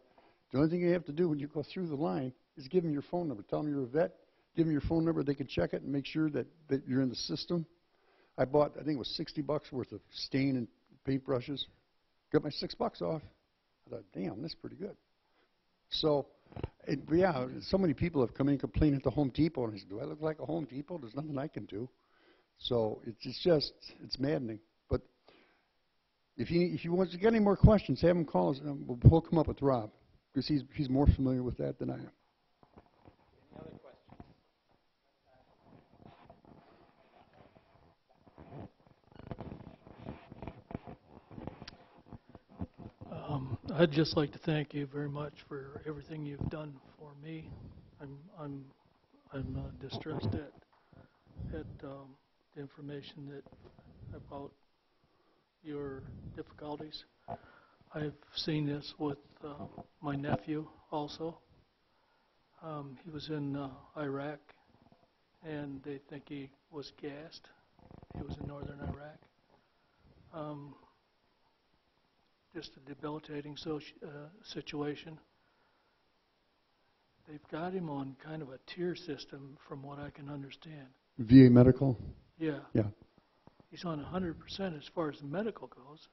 S2: The only thing you have to do when you go through the line is give them your phone number. Tell them you're a vet. Give them your phone number. They can check it and make sure that you're in the system. I bought, I think it was $60 worth of stain and paintbrushes. Got my $6 off. I thought, damn, that's pretty good. So, yeah, so many people have come in complaining to Home Depot, and I said, do I look like a Home Depot? There's nothing I can do. So it's maddening. But if you got any more questions, have him call us, and we'll come up with Rob, because he's more familiar with that than I am.
S1: Any other questions?
S6: I'd just like to thank you very much for everything you've done for me. I'm distressed at the information about your difficulties. I've seen this with my nephew also. He was in Iraq, and they think he was gassed. He was in northern Iraq. Just a debilitating situation. They've got him on kind of a tier system, from what I can understand.
S2: VA medical?
S6: Yeah.
S2: Yeah.
S6: He's on 100% as far as the medical goes,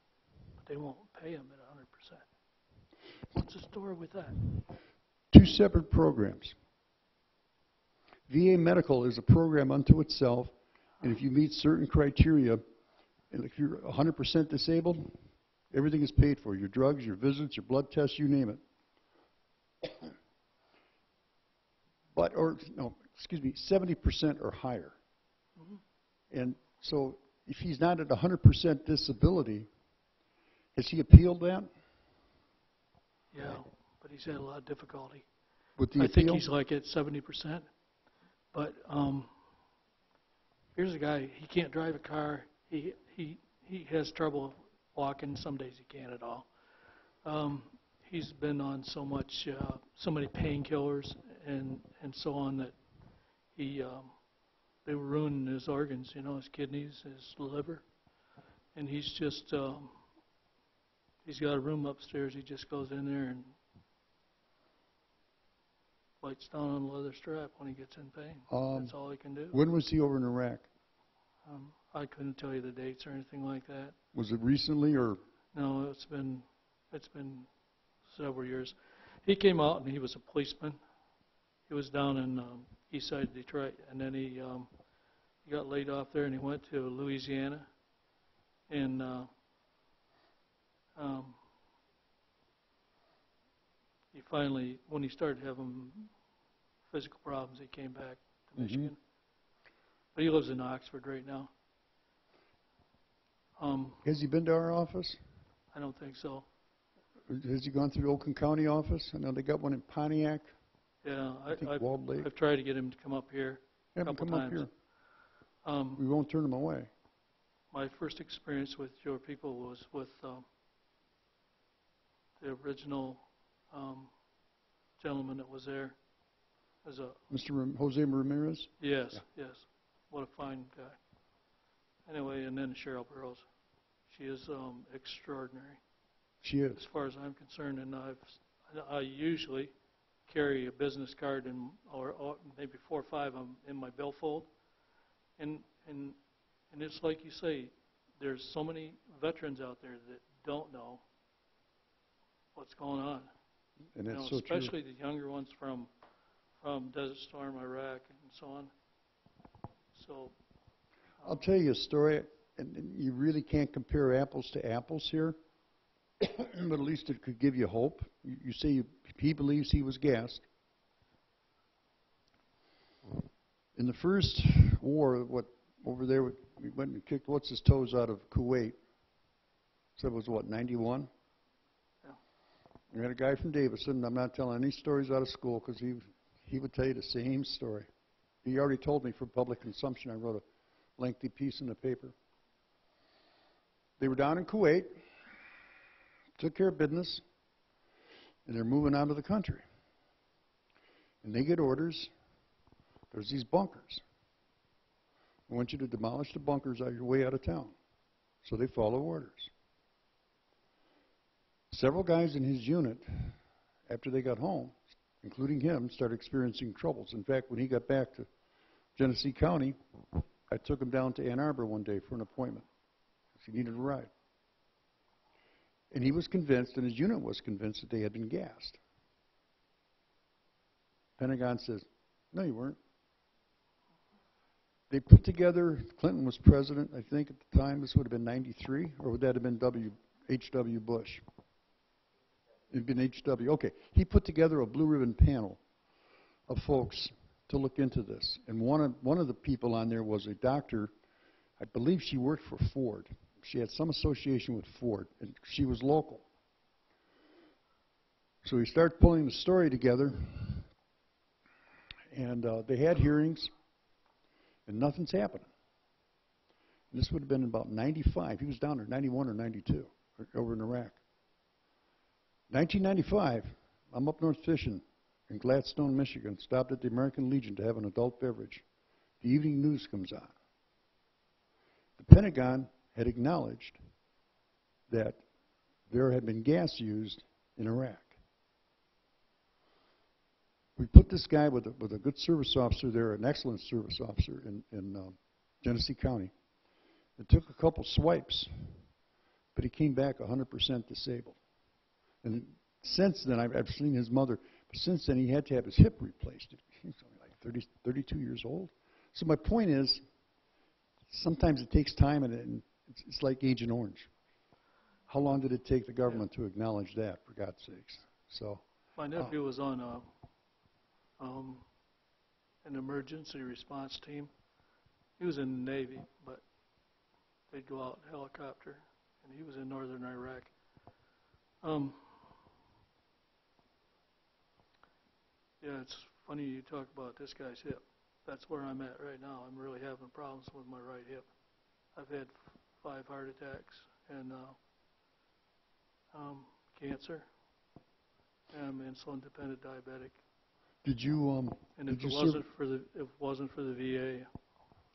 S6: but they won't pay him at 100%. What's the story with that?
S2: Two separate programs. VA medical is a program unto itself, and if you meet certain criteria, and if you're 100% disabled, everything is paid for. Your drugs, your visits, your blood tests, you name it. 70% or higher. Mm-hmm. And so if he's not at 100% disability, has he appealed that?
S6: Yeah, but he's had a lot of difficulty.
S2: With the
S6: I
S2: appeal?
S6: think he's like at 70%. But here's a guy, he can't drive a car. He has trouble walking. Some days he can't at all. He's been on so many painkillers and so on that they were ruining his organs, his kidneys, his liver. And he's just, he's got a room upstairs. He just goes in there and bites down on the leather strap when he gets in pain. That's all he can do.
S2: When was he over in Iraq?
S6: I couldn't tell you the dates or anything like that.
S2: Was it recently or?
S6: No, it's been several years. He came out and he was a policeman. He was down in east side of Detroit, and then he got laid off there and he went to Louisiana. And he finally, when he started having physical problems, he came back to Michigan. But he lives in Oxford right now.
S2: Has he been to our office?
S6: I don't think so.
S2: Has he gone through the Oakland County office? I know they got one in Pontiac.
S6: Yeah,
S2: I've
S6: tried to get him to come up here a couple times.
S2: Up here. We won't turn him away.
S6: My first experience with your people was with the original gentleman that was there. As a
S2: Mr. Jose Ramirez?
S6: Yes,
S2: Yeah.
S6: yes. What a fine guy. Anyway, and then Cheryl Burrows. She is extraordinary.
S2: She is.
S6: As far as I'm concerned, and I usually carry a business card or maybe 4 or 5 in my billfold, and it's like you say, there's so many veterans out there that don't know what's going on.
S2: And that's so true.
S6: Especially the younger ones from Desert Storm, Iraq, and so on. So
S2: I'll tell you a story, and you really can't compare apples to apples here, but at least it could give you hope. You say he believes he was gassed. In the first war, over there, we went and kicked what's his toes out of Kuwait. So it was 91?
S6: Yeah.
S2: We had a guy from Davison. I'm not telling any stories out of school because he would tell you the same story. He already told me for public consumption. I wrote a lengthy piece in the paper. They were down in Kuwait, took care of business, and they're moving out of the country. And they get orders. There's these bunkers. I want you to demolish the bunkers on your way out of town. So they follow orders. Several guys in his unit, after they got home, including him, started experiencing troubles. In fact, when he got back to Genesee County, I took him down to Ann Arbor one day for an appointment because he needed a ride. And he was convinced, and his unit was convinced, that they had been gassed. Pentagon says, no, you weren't. They put together, Clinton was president, I think at the time, this would have been 93, or would that have been H.W. Bush? It had been H.W. Okay. He put together a blue ribbon panel of folks to look into this. And one of the people on there was a doctor. I believe she worked for Ford. She had some association with Ford, and she was local. So we start pulling the story together, and they had hearings, and nothing's happening. And this would have been about 95. He was down there, 91 or 92, over in Iraq. 1995, I'm up north fishing in Gladstone, Michigan, stopped at the American Legion to have an adult beverage. The evening news comes on. The Pentagon had acknowledged that there had been gas used in Iraq. We put this guy with a good service officer there, an excellent service officer in Genesee County. It took a couple swipes, but he came back 100% disabled. And since then, I've seen his mother, but since then he had to have his hip replaced. He was only like 32 years old. So my point is, sometimes it takes time, and it's like Agent Orange. How long did it take the government to acknowledge that, for God's sakes? So
S6: My nephew was on an emergency response team. He was in the Navy, but they'd go out in helicopter, and he was in northern Iraq. Yeah, it's funny you talk about this guy's hip. That's where I'm at right now. I'm really having problems with my right hip. I've had 5 heart attacks and cancer, and I'm insulin-dependent diabetic.
S2: did you
S6: And
S2: did
S6: if
S2: you
S6: it wasn't for the VA,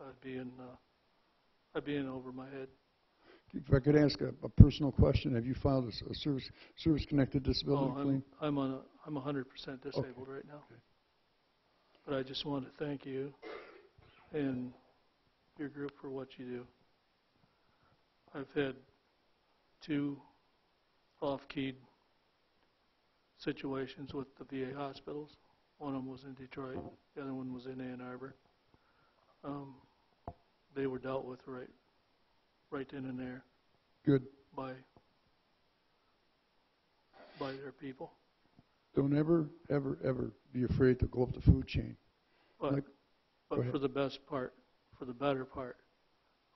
S6: I'd be in over my head.
S2: if I could ask a personal question, have you filed a service-connected disability claim?
S6: I'm 100% disabled right now.
S2: Okay.
S6: But I just want to thank you and your group for what you do. I've had 2 off-keyed situations with the VA hospitals. One of them was in Detroit. The other one was in Ann Arbor. They were dealt with right then and there
S2: Good.
S6: by their people.
S2: Don't ever, ever, ever be afraid to go up the food chain.
S6: But,
S2: Go
S6: but
S2: ahead.
S6: for the best part, for the better part,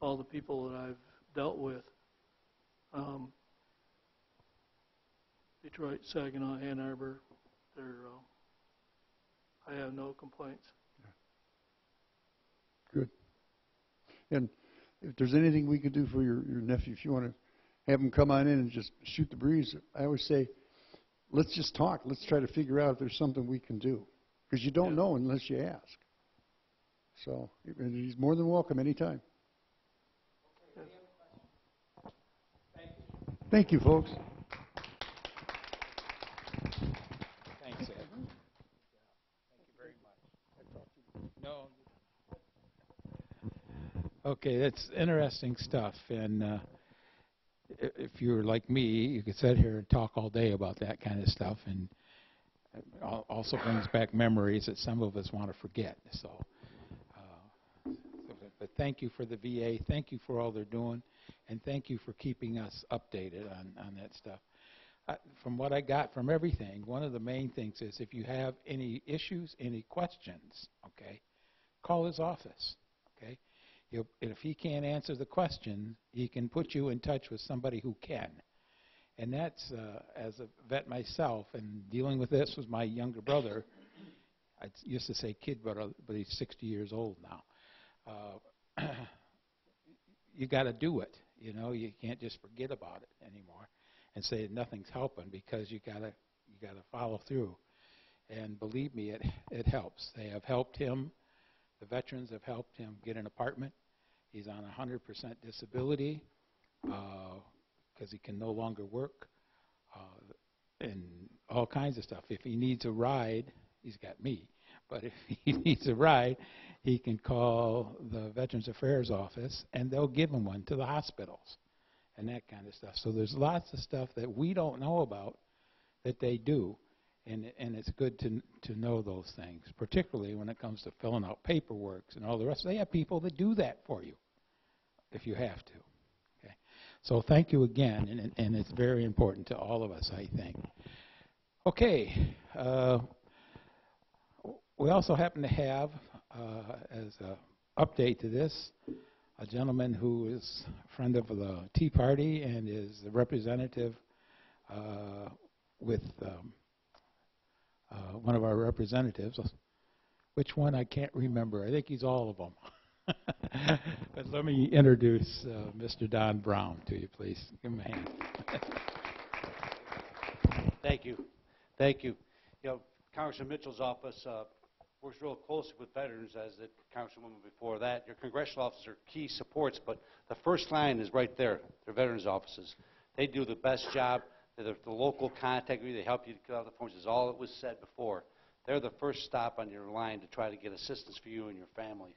S6: all the people that I've dealt with, Detroit, Saginaw, Ann Arbor, I have no complaints.
S2: Good. And if there's anything we could do for your nephew, if you want to have him come on in and just shoot the breeze, I always say, let's just talk. Let's try to figure out if there's something we can do. Because you don't know unless you ask. So and he's more than welcome anytime.
S6: Yes.
S2: Thank you, folks.
S1: Thanks, Ed. Thank you very much. No. Okay, that's interesting stuff. And if you're like me, you could sit here and talk all day about that kind of stuff. And it also brings back memories that some of us want to forget. But thank you for the VA. Thank you for all they're doing. And thank you for keeping us updated on that stuff. From what I got from everything, one of the main things is if you have any issues, any questions, okay, call his office, okay? If he can't answer the question, he can put you in touch with somebody who can. And that's, as a vet myself, and dealing with this with my younger brother, I used to say kid brother, but he's 60 years old now. You got to do it. You know, you can't just forget about it anymore and say nothing's helping, because you got to follow through. And believe me, it helps. They have helped him. The veterans have helped him get an apartment. He's on 100% disability because he can no longer work, and all kinds of stuff. If he needs a ride, he's got me. But if he needs a ride, he can call the Veterans Affairs office, and they'll give him one to the hospitals and that kind of stuff. So there's lots of stuff that we don't know about that they do, and it's good to know those things, particularly when it comes to filling out paperwork and all the rest. They have people that do that for you if you have to. Okay. So thank you again, and it's very important to all of us, I think. Okay. We also happen to have, as an update to this, a gentleman who is a friend of the Tea Party and is a representative with one of our representatives. Which one I can't remember. I think he's all of them. But let me introduce Mr. Don Brown to you, please. Give him a hand.
S7: Thank you. Thank you. You know, Congressman Mitchell's office works real closely with veterans, as did Congresswoman before that. Your congressional offices are key supports, but the first line is right there, their veterans offices. They do the best job. They're the local contact. They help you to fill out the forms. It's all that was said before. They're the first stop on your line to try to get assistance for you and your family,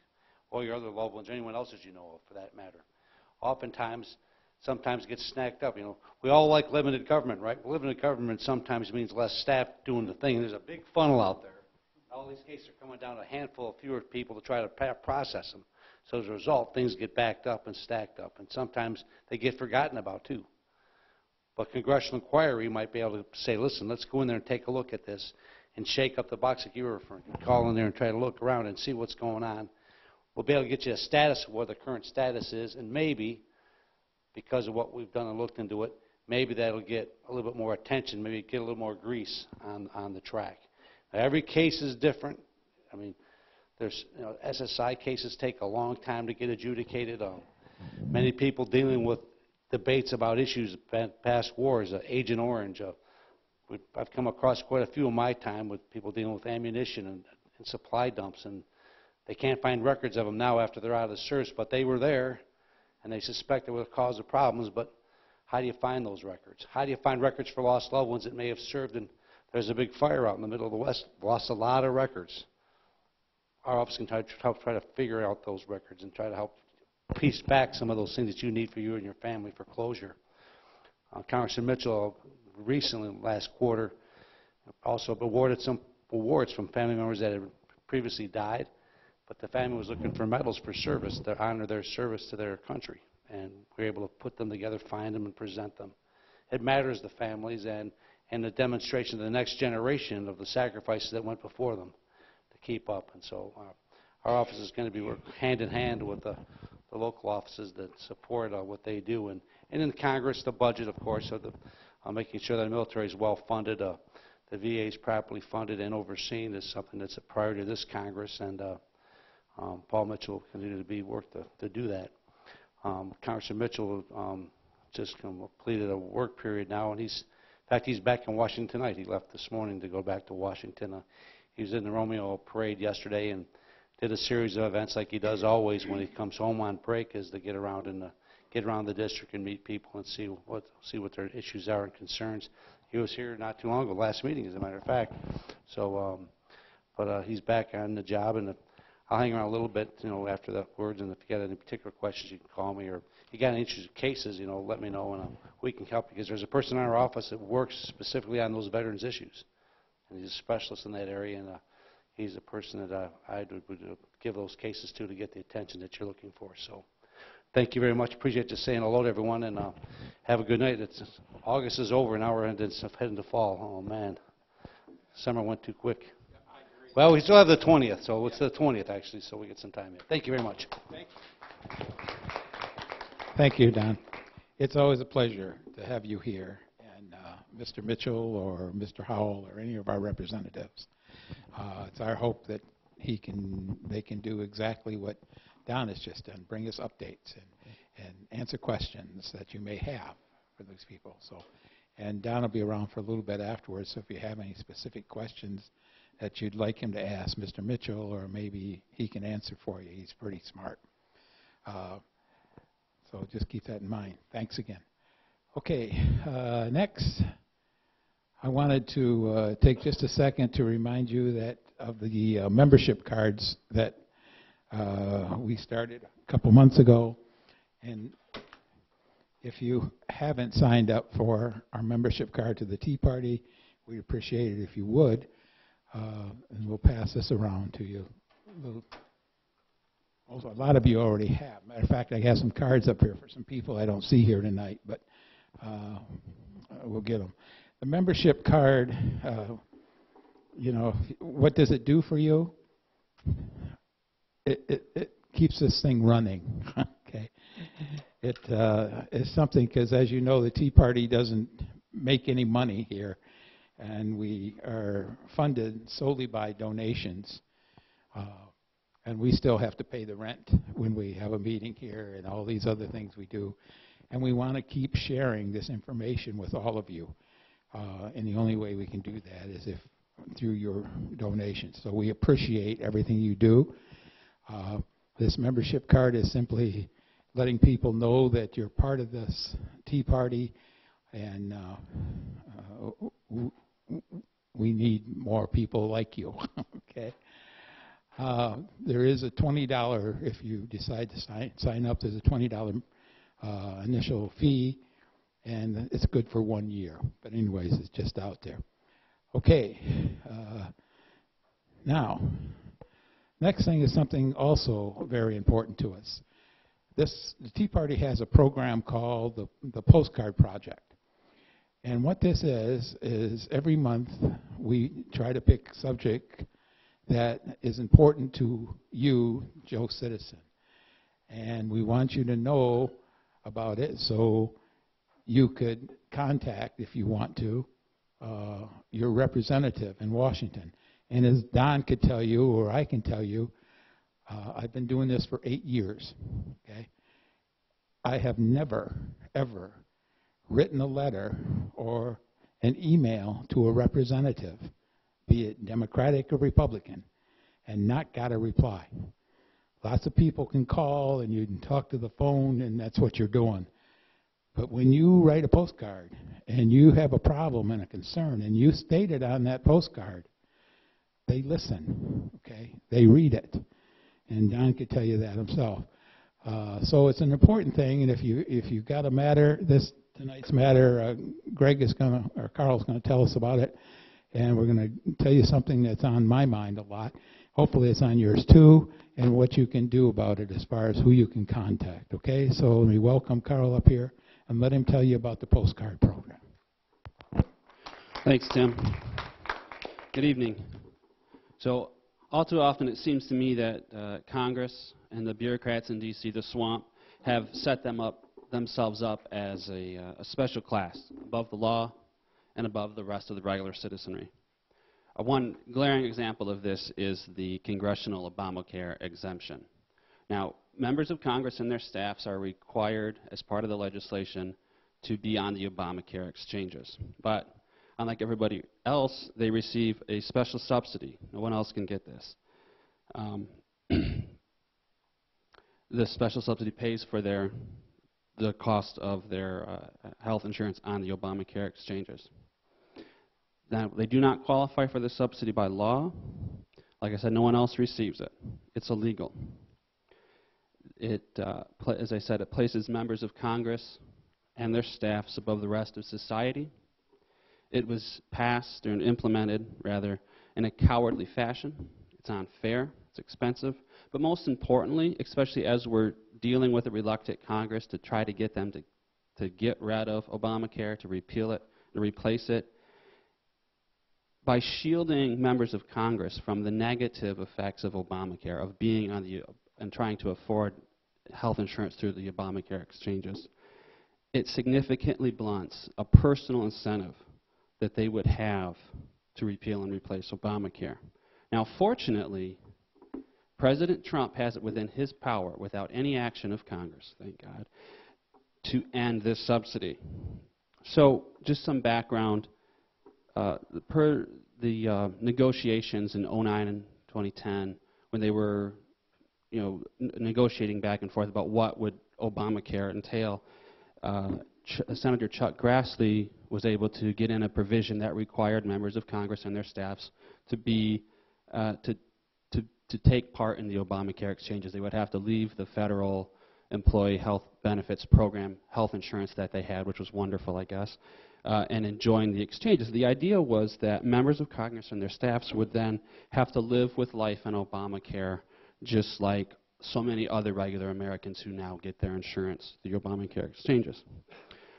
S7: or your other loved ones, or anyone else that you know of, for that matter. Oftentimes, sometimes gets snagged up. You know, we all like limited government, right? Limited government sometimes means less staff doing the thing. There's a big funnel out there. All these cases are coming down to a handful of fewer people to try to process them. So as a result, things get backed up and stacked up, and sometimes they get forgotten about too. But congressional inquiry might be able to say, listen, let's go in there and take a look at this and shake up the box like you were referring to. Call in there and try to look around and see what's going on. We'll be able to get you a status of what the current status is, and maybe, because of what we've done and looked into it, maybe that'll get a little bit more attention, maybe get a little more grease on the track. Now, every case is different. I mean, there's, you know, SSI cases take a long time to get adjudicated. Many people dealing with debates about issues of past wars, Agent Orange. I've come across quite a few in my time with people dealing with ammunition and supply dumps, and they can't find records of them now after they're out of the service, but they were there, and they suspect they were the cause of problems. But how do you find those records? How do you find records for lost loved ones that may have served in? There's a big fire out in the middle of the West, lost a lot of records. Our office can try to figure out those records and try to help piece back some of those things that you need for you and your family for closure. Congressman Mitchell recently, last quarter, also awarded some awards from family members that had previously died, but the family was looking for medals for service to honor their service to their country, and we were able to put them together, find them, and present them. It matters to families and the demonstration to the next generation of the sacrifices that went before them to keep up. And so our office is going to be working hand in hand with the local offices that support what they do. And in Congress, the budget, of course, so making sure that the military is well funded, the VA is properly funded and overseen is something that's a priority of this Congress. And Paul Mitchell will continue to be work to do that. Congressman Mitchell just completed a work period now, and in fact, he's back in Washington tonight. He left this morning to go back to Washington. He was in the Romeo Parade yesterday and did a series of events like he does always when he comes home on break, is to get around the district and meet people and see what their issues are and concerns. He was here not too long ago, last meeting, as a matter of fact. So, but he's back on the job, and I'll hang around a little bit, you know, after the words. And if you got any particular questions, you can call me, or if you got any interesting cases, you know, let me know, and we can help, because there's a person in our office that works specifically on those veterans issues, and he's a specialist in that area, and he's a person that I would give those cases to get the attention that you're looking for. So, thank you very much. Appreciate you saying hello to everyone, and have a good night. August is over, and now we're heading to fall. Oh man, summer went too quick. Well, we still have the 20th, so it's the 20th actually, so we get some time in. Thank you very much.
S1: Thank you. Thank you, Don. It's always a pleasure to have you here, and Mr. Mitchell or Mr. Howell or any of our representatives. It's our hope that they can do exactly what Don has just done, bring us updates and answer questions that you may have for these people. So, and Don will be around for a little bit afterwards, so if you have any specific questions that you'd like him to ask Mr. Mitchell, or maybe he can answer for you. He's pretty smart. So just keep that in mind. Thanks again. Okay, next, I wanted to take just a second to remind you that of the membership cards that we started a couple months ago. And if you haven't signed up for our membership card to the Tea Party, we'd appreciate it if you would. And we'll pass this around to you. Also, a lot of you already have. Matter of fact, I have some cards up here for some people I don't see here tonight, but we'll get them. The membership card, you know, what does it do for you? It keeps this thing running. Okay, it is something, because as you know, the Tea Party doesn't make any money here, and we are funded solely by donations. And we still have to pay the rent when we have a meeting here and all these other things we do. And we want to keep sharing this information with all of you. And the only way we can do that is if through your donations. So we appreciate everything you do. This membership card is simply letting people know that you're part of this Tea Party, and we need more people like you. Okay. There is a $20, if you decide to sign up, there's a $20 initial fee, and it's good for 1 year. But anyways, it's just out there. Okay. Now, next thing is something also very important to us. The Tea Party has a program called the Postcard Project. And what this is every month we try to pick a subject that is important to you, Joe Citizen. And we want you to know about it so you could contact, if you want to, your representative in Washington. And as Don could tell you, or I can tell you, I've been doing this for 8 years. Okay, I have never, ever written a letter or an email to a representative, be it Democratic or Republican, and not got a reply. Lots of people can call and you can talk to the phone, and that's what you're doing. But when you write a postcard and you have a problem and a concern and you state it on that postcard, they listen, okay? They read it. And Don could tell you that himself. So it's an important thing, and if you've got a matter, tonight's matter, Greg is going to, or Carl's going to tell us about it, and we're going to tell you something that's on my mind a lot. Hopefully it's on yours too, and what you can do about it as far as who you can contact, okay? So let me welcome Carl up here and let him tell you about the postcard program.
S8: Thanks, Tim. Good evening. So all too often it seems to me that Congress and the bureaucrats in D.C., the swamp, have set themselves up as a special class, above the law and above the rest of the regular citizenry. One glaring example of this is the congressional Obamacare exemption. Now, members of Congress and their staffs are required, as part of the legislation, to be on the Obamacare exchanges. But unlike everybody else, they receive a special subsidy. No one else can get this. The special subsidy pays for the cost of their health insurance on the Obamacare exchanges. Now, they do not qualify for the subsidy by law. Like I said, no one else receives it. It's illegal. As I said, it places members of Congress and their staffs above the rest of society. It was passed, or implemented, rather, in a cowardly fashion. It's unfair. It's expensive. But most importantly, especially as we're dealing with a reluctant Congress to try to get them to get rid of Obamacare, to repeal it, to replace it, by shielding members of Congress from the negative effects of Obamacare, of being on and trying to afford health insurance through the Obamacare exchanges, it significantly blunts a personal incentive that they would have to repeal and replace Obamacare. Now, fortunately, President Trump has it within his power, without any action of Congress, thank God, to end this subsidy. So, just some background. Per the negotiations in 2009 and 2010, when they were, negotiating back and forth about what would Obamacare entail, Senator Chuck Grassley was able to get in a provision that required members of Congress and their staffs to be to take part in the Obamacare exchanges. They would have to leave the federal employee health benefits program, health insurance that they had, which was wonderful, I guess, and join the exchanges. The idea was that members of Congress and their staffs would then have to live with life on Obamacare, just like so many other regular Americans who now get their insurance through Obamacare exchanges.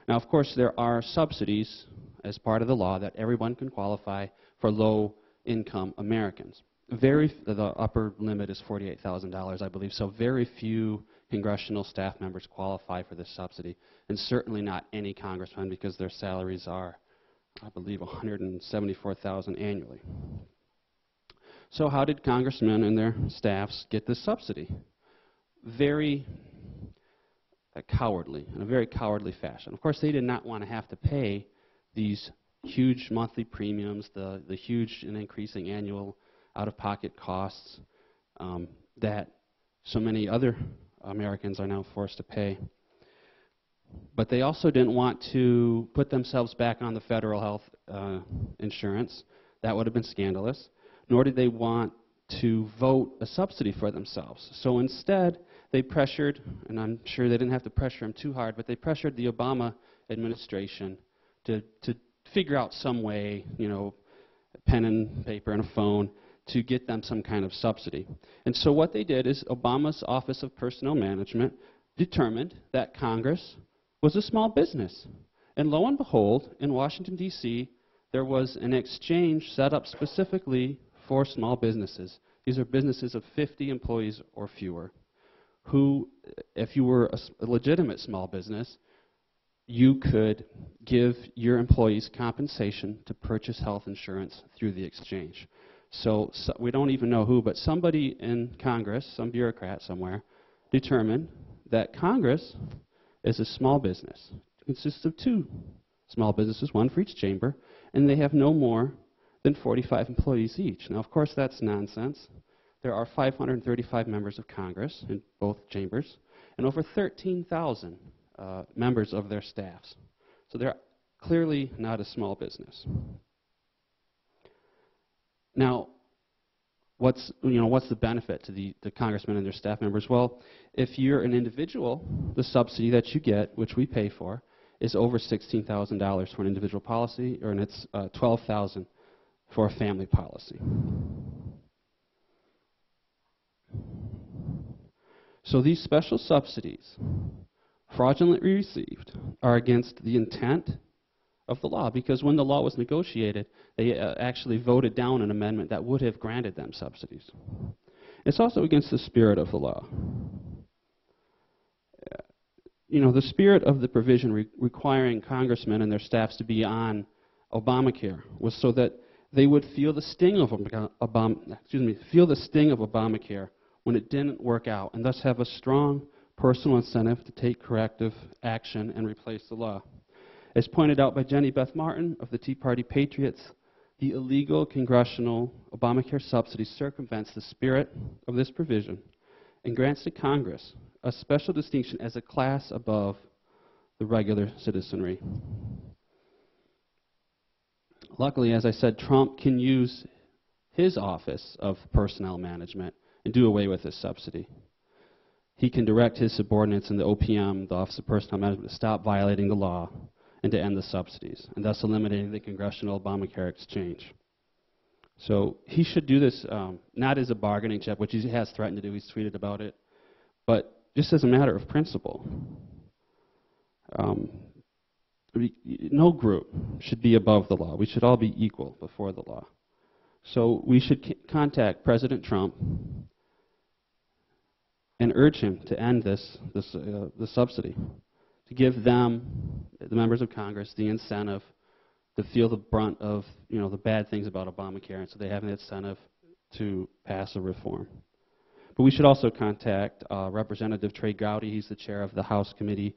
S8: Now, of course, there are subsidies as part of the law that everyone can qualify for low-income Americans. The upper limit is $48,000, I believe, so very few congressional staff members qualify for this subsidy, and certainly not any congressman, because their salaries are I believe, $174,000 annually. So how did congressmen and their staffs get this subsidy? Very cowardly, in a very cowardly fashion. Of course, they did not want to have to pay these huge monthly premiums, the huge and increasing annual out-of-pocket costs that so many other Americans are now forced to pay. But they also didn't want to put themselves back on the federal health insurance. That would have been scandalous. Nor did they want to vote a subsidy for themselves. So instead, they pressured, and I'm sure they didn't have to pressure him too hard, but they pressured the Obama administration to figure out some way, you know, pen and paper and a phone, to get them some kind of subsidy. And so what they did is Obama's Office of Personnel Management determined that Congress was a small business. And lo and behold, in Washington, D.C., there was an exchange set up specifically for small businesses. These are businesses of 50 employees or fewer, who, if you were a legitimate small business, you could give your employees compensation to purchase health insurance through the exchange. So we don't even know who, but somebody in Congress, some bureaucrat somewhere, determined that Congress is a small business. It consists of two small businesses, one for each chamber, and they have no more than 45 employees each. Now, of course, that's nonsense. There are 535 members of Congress in both chambers, and over 13,000 members of their staffs. So they're clearly not a small business. Now, what's the benefit to the congressmen and their staff members? Well, if you're an individual, the subsidy that you get, which we pay for, is over $16,000 for an individual policy, and it's $12,000 for a family policy. So these special subsidies, fraudulently received, are against the intent of the law, because when the law was negotiated, they actually voted down an amendment that would have granted them subsidies. It's also against the spirit of the law. You know, the spirit of the provision requiring congressmen and their staffs to be on Obamacare was so that they would feel the sting of Obamacare when it didn't work out, and thus have a strong personal incentive to take corrective action and replace the law. As pointed out by Jenny Beth Martin of the Tea Party Patriots, the illegal congressional Obamacare subsidy circumvents the spirit of this provision and grants to Congress a special distinction as a class above the regular citizenry. Luckily, as I said, Trump can use his Office of Personnel Management and do away with this subsidy. He can direct his subordinates in the OPM, the Office of Personnel Management, to stop violating the law and to end the subsidies, and thus eliminating the congressional Obamacare exchange. So he should do this not as a bargaining chip, which he has threatened to do. He's tweeted about it, but just as a matter of principle. No group should be above the law. We should all be equal before the law. So we should contact President Trump and urge him to end this subsidy, to give them, the members of Congress, the incentive to feel the brunt of the bad things about Obamacare, and so they have an incentive to pass a reform. But we should also contact Representative Trey Gowdy. He's the chair of the House Committee,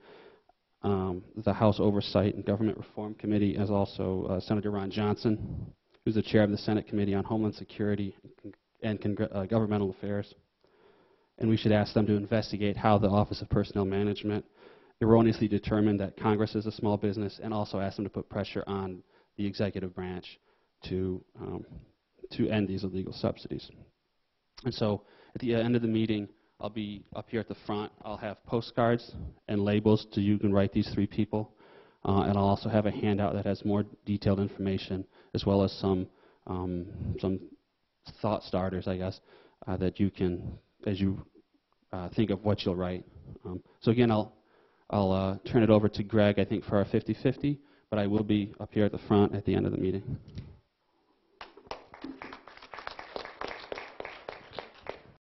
S8: the House Oversight and Government Reform Committee, as also Senator Ron Johnson, who's the chair of the Senate Committee on Homeland Security and Governmental Affairs. And we should ask them to investigate how the Office of Personnel Management erroneously determined that Congress is a small business, and also ask them to put pressure on the executive branch to end these illegal subsidies. And so at the end of the meeting, I'll be up here at the front. I'll have postcards and labels so you can write these three people. And I'll also have a handout that has more detailed information, as well as some thought starters, I guess, that you can, as you think of what you'll write. So again, I'll turn it over to Greg, I think, for our 50-50, but I will be up here at the front at the end of the meeting.